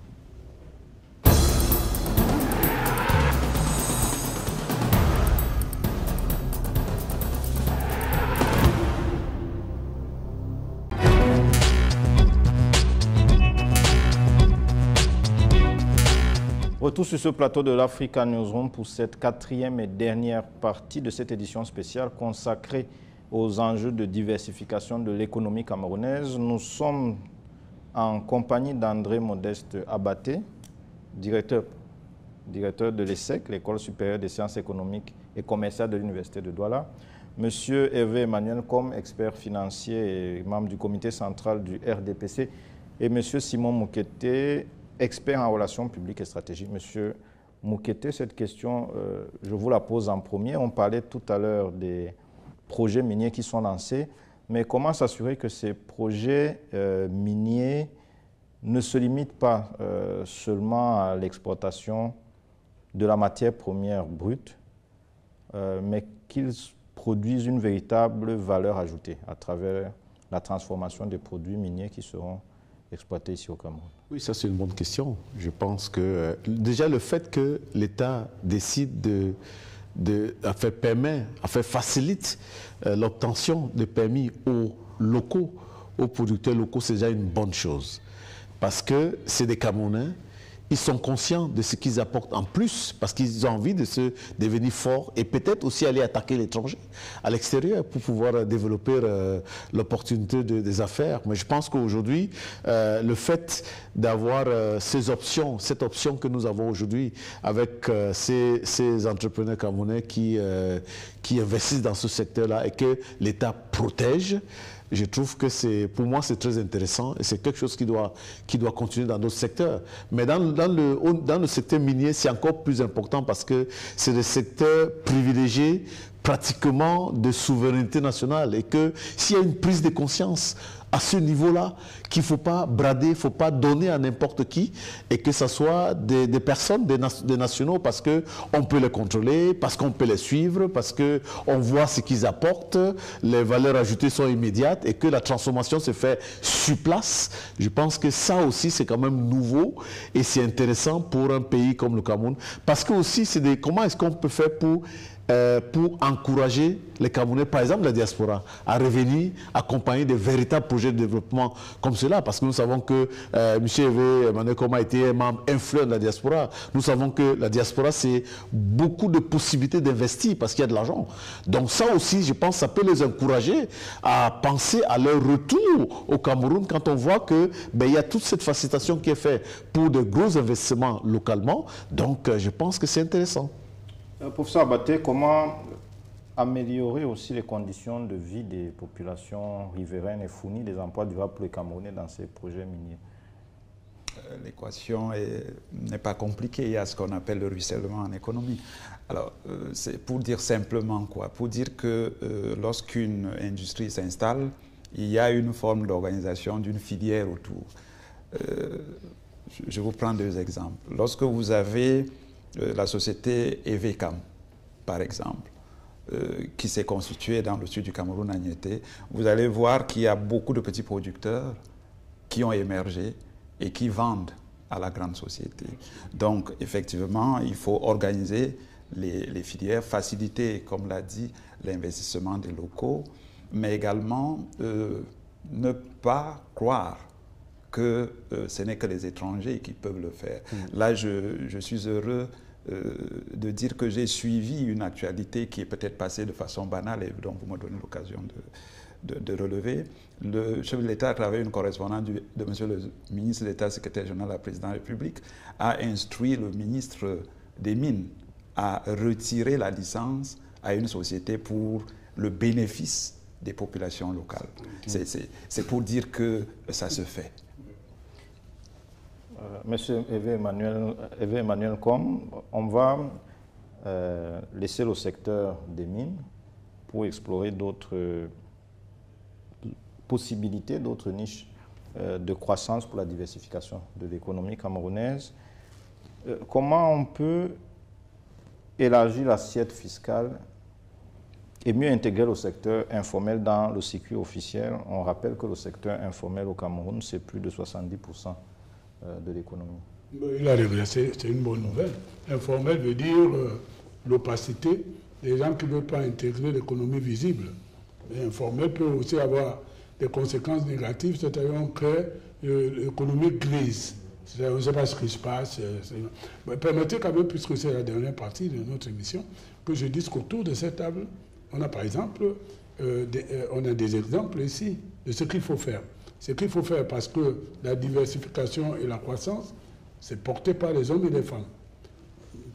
Retour sur ce plateau de l'African Newsroom pour cette 4e et dernière partie de cette édition spéciale consacrée aux enjeux de diversification de l'économie camerounaise. Nous sommes en compagnie d'André Modeste Abaté, directeur de l'ESSEC, l'École supérieure des sciences économiques et commerciales de l'Université de Douala. Monsieur Hervé Emmanuel Kom, expert financier et membre du comité central du RDPC. Et monsieur Simon Moukete, expert en relations publiques et stratégiques. Monsieur Moukete, cette question, je vous la pose en premier. On parlait tout à l'heure des projets miniers qui sont lancés, mais comment s'assurer que ces projets miniers ne se limitent pas seulement à l'exportation de la matière première brute, mais qu'ils produisent une véritable valeur ajoutée à travers la transformation des produits miniers qui seront exploités ici au Cameroun? Oui, ça c'est une bonne question. Je pense que déjà le fait que l'État décide facilite l'obtention de permis aux producteurs locaux, c'est déjà une bonne chose. Parce que c'est des Camerounais ils sont conscients de ce qu'ils apportent en plus, parce qu'ils ont envie de se devenir forts et peut-être aussi aller attaquer l'étranger à l'extérieur pour pouvoir développer l'opportunité des affaires. Mais je pense qu'aujourd'hui, le fait d'avoir ces options, cette option que nous avons aujourd'hui avec ces entrepreneurs camerounais qui investissent dans ce secteur-là et que l'État protège, je trouve que pour moi, c'est très intéressant et c'est quelque chose qui doit continuer dans d'autres secteurs. Mais dans le secteur minier, c'est encore plus important parce que c'est le secteur privilégié pratiquement de souveraineté nationale et que s'il y a une prise de conscience à ce niveau-là, qu'il ne faut pas brader, il ne faut pas donner à n'importe qui et que ce soit des personnes, des nationaux, parce qu'on peut les contrôler, parce qu'on peut les suivre, parce qu'on voit ce qu'ils apportent, les valeurs ajoutées sont immédiates et que la transformation se fait sur place. Je pense que ça aussi, c'est quand même nouveau et c'est intéressant pour un pays comme le Cameroun. Parce que aussi, comment est-ce qu'on peut faire pour encourager les Camerounais, par exemple la diaspora, à revenir accompagner des véritables projets de développement comme cela, parce que nous savons que M. Emmanuel Koma a été un membre influent de la diaspora. Nous savons que la diaspora, c'est beaucoup de possibilités d'investir parce qu'il y a de l'argent. Donc ça aussi, je pense, ça peut les encourager à penser à leur retour au Cameroun quand on voit que il y a toute cette facilitation qui est faite pour de gros investissements localement. Donc je pense que c'est intéressant. Professeur Abaté, comment améliorer aussi les conditions de vie des populations riveraines et fournir des emplois durables pour les Camerounais dans ces projets miniers? L'équation n'est pas compliquée, il y a ce qu'on appelle le ruissellement en économie. Alors, c'est pour dire simplement quoi? Pour dire que lorsqu'une industrie s'installe, il y a une forme d'organisation d'une filière autour. Je vous prends deux exemples. Lorsque vous avez la société Evecam, par exemple, qui s'est constituée dans le sud du Cameroun, à Niété, vous allez voir qu'il y a beaucoup de petits producteurs qui ont émergé et qui vendent à la grande société. Donc, effectivement, il faut organiser les filières, faciliter, comme l'a dit, l'investissement des locaux, mais également ne pas croire que ce n'est que les étrangers qui peuvent le faire. Là, je suis heureux de dire que j'ai suivi une actualité qui est peut-être passée de façon banale et dont vous me donnez l'occasion de relever. Le chef de l'État, à travers une correspondance de M. le ministre d'État, secrétaire général de la présidence de la République, a instruit le ministre des Mines à retirer la licence à une société pour le bénéfice des populations locales. C'est pour dire que ça se fait. Monsieur Emmanuel Com, on va laisser le secteur des mines pour explorer d'autres possibilités, d'autres niches de croissance pour la diversification de l'économie camerounaise. Comment on peut élargir l'assiette fiscale et mieux intégrer le secteur informel dans le circuit officiel? On rappelle que le secteur informel au Cameroun, c'est plus de 70% de l'économie. Il a régressé, c'est une bonne nouvelle. Informel veut dire l'opacité, des gens qui ne veulent pas intégrer l'économie visible. Mais informel peut aussi avoir des conséquences négatives, c'est-à-dire on crée l'économie grise. On ne sait pas ce qui se passe. Permettez quand même, puisque c'est la dernière partie de notre émission, que je dise qu'autour de cette table, on a par exemple on a des exemples ici de ce qu'il faut faire. Ce qu'il faut faire parce que la diversification et la croissance, c'est porté par les hommes et les femmes.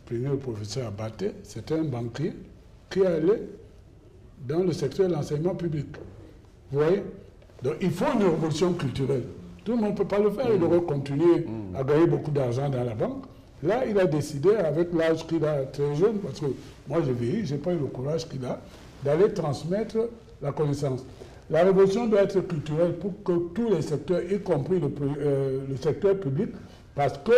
Le professeur Abaté, c'est un banquier qui est allé dans le secteur de l'enseignement public. Vous voyez? Donc il faut une révolution culturelle. Tout le monde ne peut pas le faire. Il aurait continué à gagner beaucoup d'argent dans la banque. Là, il a décidé, avec l'âge qu'il a, très jeune, parce que moi j'ai vieilli, je n'ai pas eu le courage qu'il a, d'aller transmettre la connaissance. La révolution doit être culturelle pour que tous les secteurs, y compris le secteur public, parce que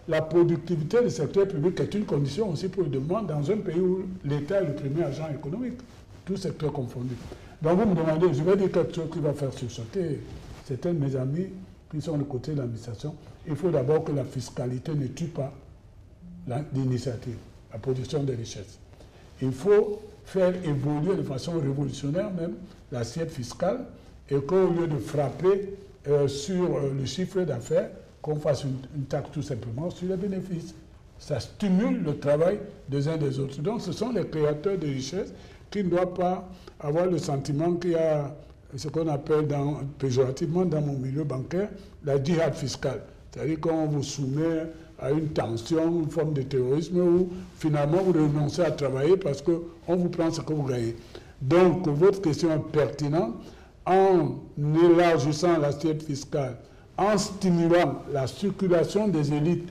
la productivité du secteur public est une condition aussi pour le développement dans un pays où l'État est le premier agent économique, tout secteur confondu. Donc vous me demandez, je vais dire quelque chose qui va faire sursauter certains de mes amis qui sont du côté de l'administration. Il faut d'abord que la fiscalité ne tue pas l'initiative, la production de richesses. Il faut faire évoluer de façon révolutionnaire même l'assiette fiscale et qu'au lieu de frapper sur le chiffre d'affaires, qu'on fasse une taxe tout simplement sur les bénéfices. Ça stimule le travail des uns des autres. Donc ce sont les créateurs de richesses qui ne doivent pas avoir le sentiment qu'il y a ce qu'on appelle péjorativement dans mon milieu bancaire la djihad fiscale. C'est-à-dire qu'on vous soumet à une tension, une forme de terrorisme où finalement vous renoncez à travailler parce qu'on vous prend ce que vous gagnez. Donc votre question est pertinente. En élargissant l'assiette fiscale, en stimulant la circulation des élites,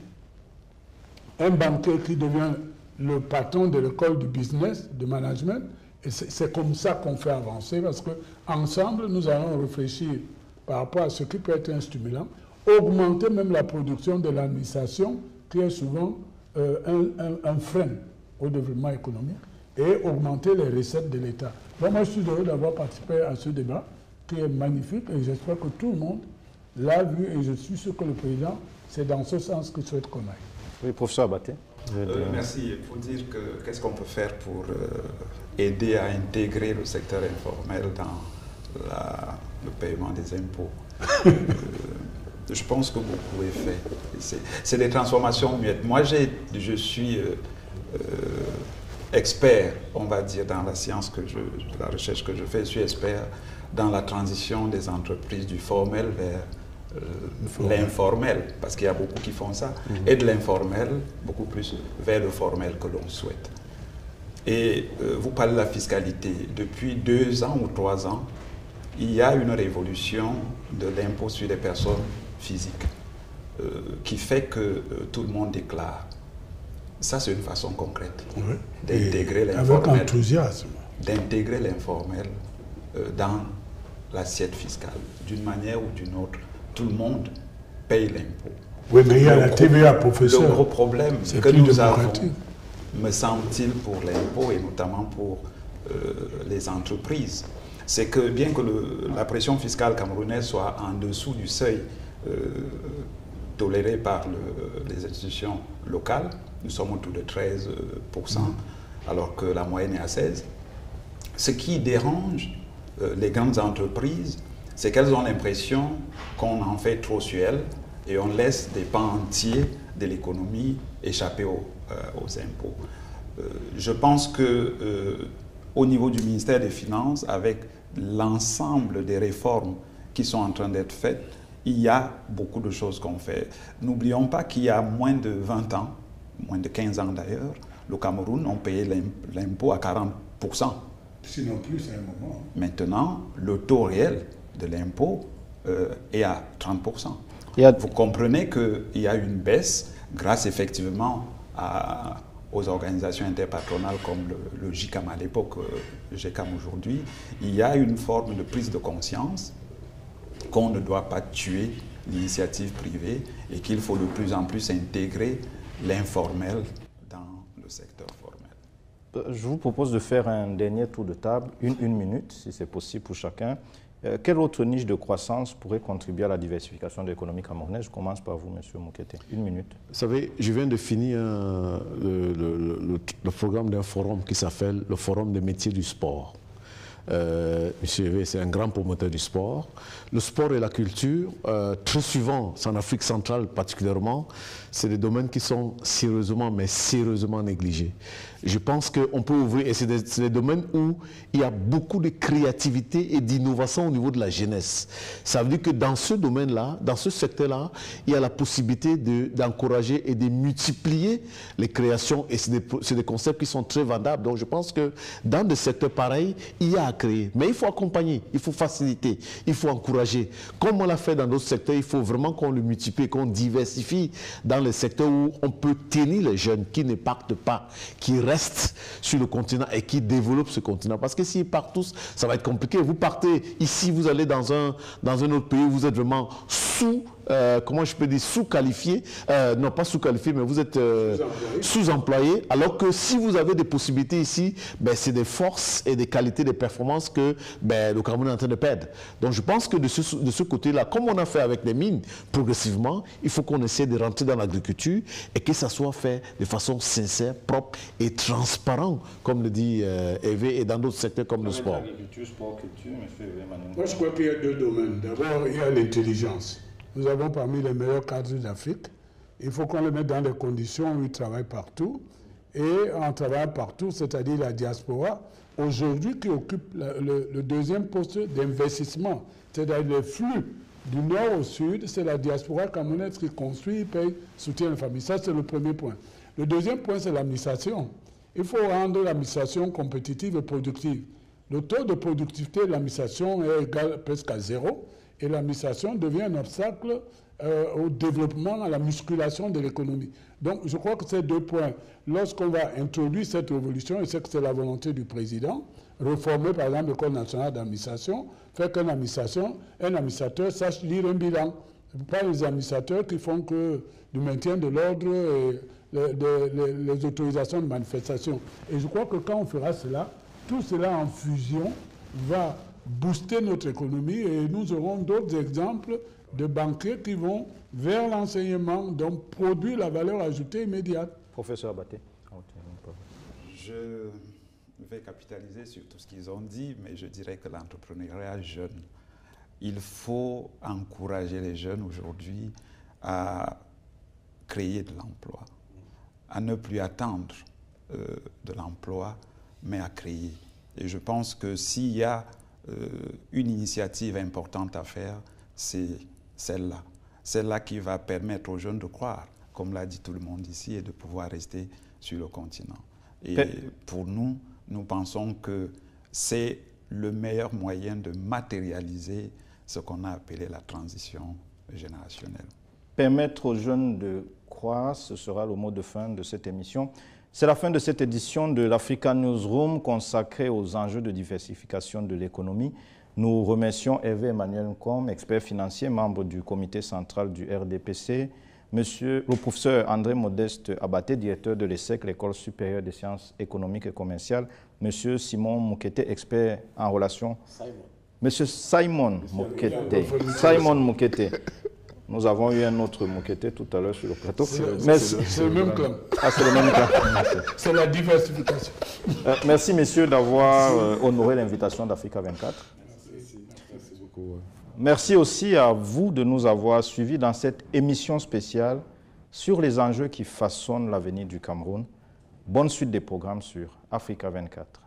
un banquier qui devient le patron de l'école du business, du management, et c'est comme ça qu'on fait avancer, parce qu'ensemble, nous allons réfléchir par rapport à ce qui peut être un stimulant, augmenter même la production de l'administration, qui est souvent un frein au développement économique, et augmenter les recettes de l'État. Donc moi, je suis heureux d'avoir participé à ce débat, qui est magnifique, et j'espère que tout le monde l'a vu, et je suis sûr que le président, c'est dans ce sens qu'il souhaite qu'on aille. Oui, professeur Abaté. Merci. Pour dire qu'est-ce qu'on peut faire pour aider à intégrer le secteur informel dans le paiement des impôts. Je pense que beaucoup est fait. C'est des transformations muettes. Moi, je suis expert, on va dire, dans la science la recherche que je fais. Je suis expert dans la transition des entreprises du formel vers l'informel, parce qu'il y a beaucoup qui font ça, et de l'informel, beaucoup plus vers le formel que l'on souhaite. Et vous parlez de la fiscalité. Depuis 2 ans ou 3 ans, il y a une révolution de l'impôt sur les personnes physiques qui fait que tout le monde déclare. Ça, c'est une façon concrète d'intégrer l'informel. Avec enthousiasme. D'intégrer l'informel dans l'assiette fiscale, d'une manière ou d'une autre. Tout le monde paye l'impôt. Oui, mais il y a la TVA, professeur. Le gros problème que nous avons, me semble-t-il, pour l'impôt et notamment pour les entreprises, c'est que bien que la pression fiscale camerounaise soit en dessous du seuil toléré par les institutions locales, nous sommes autour de 13%, alors que la moyenne est à 16%. Ce qui dérange les grandes entreprises, c'est qu'elles ont l'impression qu'on en fait trop sur elles et on laisse des pans entiers de l'économie échapper aux impôts. Je pense qu'au niveau du ministère des Finances, avec l'ensemble des réformes qui sont en train d'être faites, il y a beaucoup de choses qu'on fait. N'oublions pas qu'il y a moins de 20 ans, moins de 15 ans d'ailleurs, le Cameroun, on payait l'impôt à 40%. Sinon plus à un moment. Maintenant, le taux réel de l'impôt est à 30%. Vous comprenez qu'il y a une baisse grâce effectivement aux organisations interpatronales comme le GICAM à l'époque, le GECAM aujourd'hui. Il y a une forme de prise de conscience qu'on ne doit pas tuer l'initiative privée et qu'il faut de plus en plus intégrer l'informel dans le secteur formel. Je vous propose de faire un dernier tour de table, une minute, si c'est possible pour chacun. Quelle autre niche de croissance pourrait contribuer à la diversification de l'économie camerounaise? Je commence par vous, M. Moukete. 1 minute. Vous savez, je viens de finir le programme d'un forum qui s'appelle le Forum des métiers du sport. Monsieur Evé, c'est un grand promoteur du sport. Le sport et la culture, très souvent, en Afrique centrale particulièrement, c'est des domaines qui sont sérieusement, mais sérieusement négligés. Je pense qu'on peut ouvrir, et c'est des domaines où il y a beaucoup de créativité et d'innovation au niveau de la jeunesse. Ça veut dire que dans ce domaine-là, dans ce secteur-là, il y a la possibilité d'encourager et de multiplier les créations, et c'est des concepts qui sont très vendables. Donc je pense que dans des secteurs pareils, il y a à créer. Mais il faut accompagner, il faut faciliter, il faut encourager. Comme on l'a fait dans d'autres secteurs, il faut vraiment qu'on le multiplie, qu'on diversifie dans les secteurs où on peut tenir les jeunes qui ne partent pas, qui restent sur le continent et qui développent ce continent. Parce que s'ils partent tous, ça va être compliqué. Vous partez ici, vous allez dans un autre pays, vous êtes vraiment comment je peux dire, sous-qualifié, non pas sous-qualifié, mais vous êtes sous-employé, alors que si vous avez des possibilités ici, ben, c'est des forces et des qualités, des performances que le Cameroun est en train de perdre. Donc je pense que de ce côté-là, comme on a fait avec les mines, progressivement, il faut qu'on essaie de rentrer dans l'agriculture et que ça soit fait de façon sincère, propre et transparent, comme le dit Evé, et dans d'autres secteurs comme le sport. Agriculture, sport, culture, M. Evé Manou. Moi je crois qu'il y a 2 domaines. D'abord, il y a l'intelligence. Nous avons parmi les meilleurs cadres d'Afrique. Il faut qu'on les mette dans des conditions où ils travaillent partout. Et en travaillant partout, c'est-à-dire la diaspora, aujourd'hui qui occupe le deuxième poste d'investissement, c'est-à-dire les flux du nord au sud, c'est la diaspora camerounaise qui construit, paye, soutient les familles. Ça, c'est le premier point. Le deuxième point, c'est l'administration. Il faut rendre l'administration compétitive et productive. Le taux de productivité de l'administration est égal presque à zéro et l'administration devient un obstacle au développement, à la musculation de l'économie. Donc, je crois que ces deux points, lorsqu'on va introduire cette révolution, et c'est que c'est la volonté du président, réformer par exemple l'École nationale d'administration, faire qu'un administrateur sache lire un bilan. Ce pas les administrateurs qui font que du maintien de l'ordre et les autorisations de manifestation. Et je crois que quand on fera cela, tout cela en fusion va booster notre économie et nous aurons d'autres exemples de banquiers qui vont vers l'enseignement, donc produire la valeur ajoutée immédiate. Professeur Abaté. Je vais capitaliser sur tout ce qu'ils ont dit, mais je dirais que l'entrepreneuriat jeune, il faut encourager les jeunes aujourd'hui à créer de l'emploi, à ne plus attendre de l'emploi, mais à créer. Et je pense que s'il y a une initiative importante à faire, c'est celle-là. Celle-là qui va permettre aux jeunes de croire, comme l'a dit tout le monde ici, et de pouvoir rester sur le continent. Et pour nous, nous pensons que c'est le meilleur moyen de matérialiser ce qu'on a appelé la transition générationnelle. Permettre aux jeunes de croire, ce sera le mot de fin de cette émission. C'est la fin de cette édition de l'Africa Newsroom consacrée aux enjeux de diversification de l'économie. Nous remercions Hervé Emmanuel Nkom, expert financier, membre du comité central du RDPC, le professeur André Modeste Abaté, directeur de l'ESSEC, l'École supérieure des sciences économiques et commerciales, Monsieur Simon Moukete, expert en relations... Monsieur Simon Moukete. Simon Moukete. Nous avons eu un autre Moukete tout à l'heure sur le plateau. C'est le même clan. Ah, c'est le même clan. C'est la diversification. Merci, messieurs, d'avoir honoré l'invitation d'Africa 24. Merci beaucoup. Merci aussi à vous de nous avoir suivis dans cette émission spéciale sur les enjeux qui façonnent l'avenir du Cameroun. Bonne suite des programmes sur Africa 24.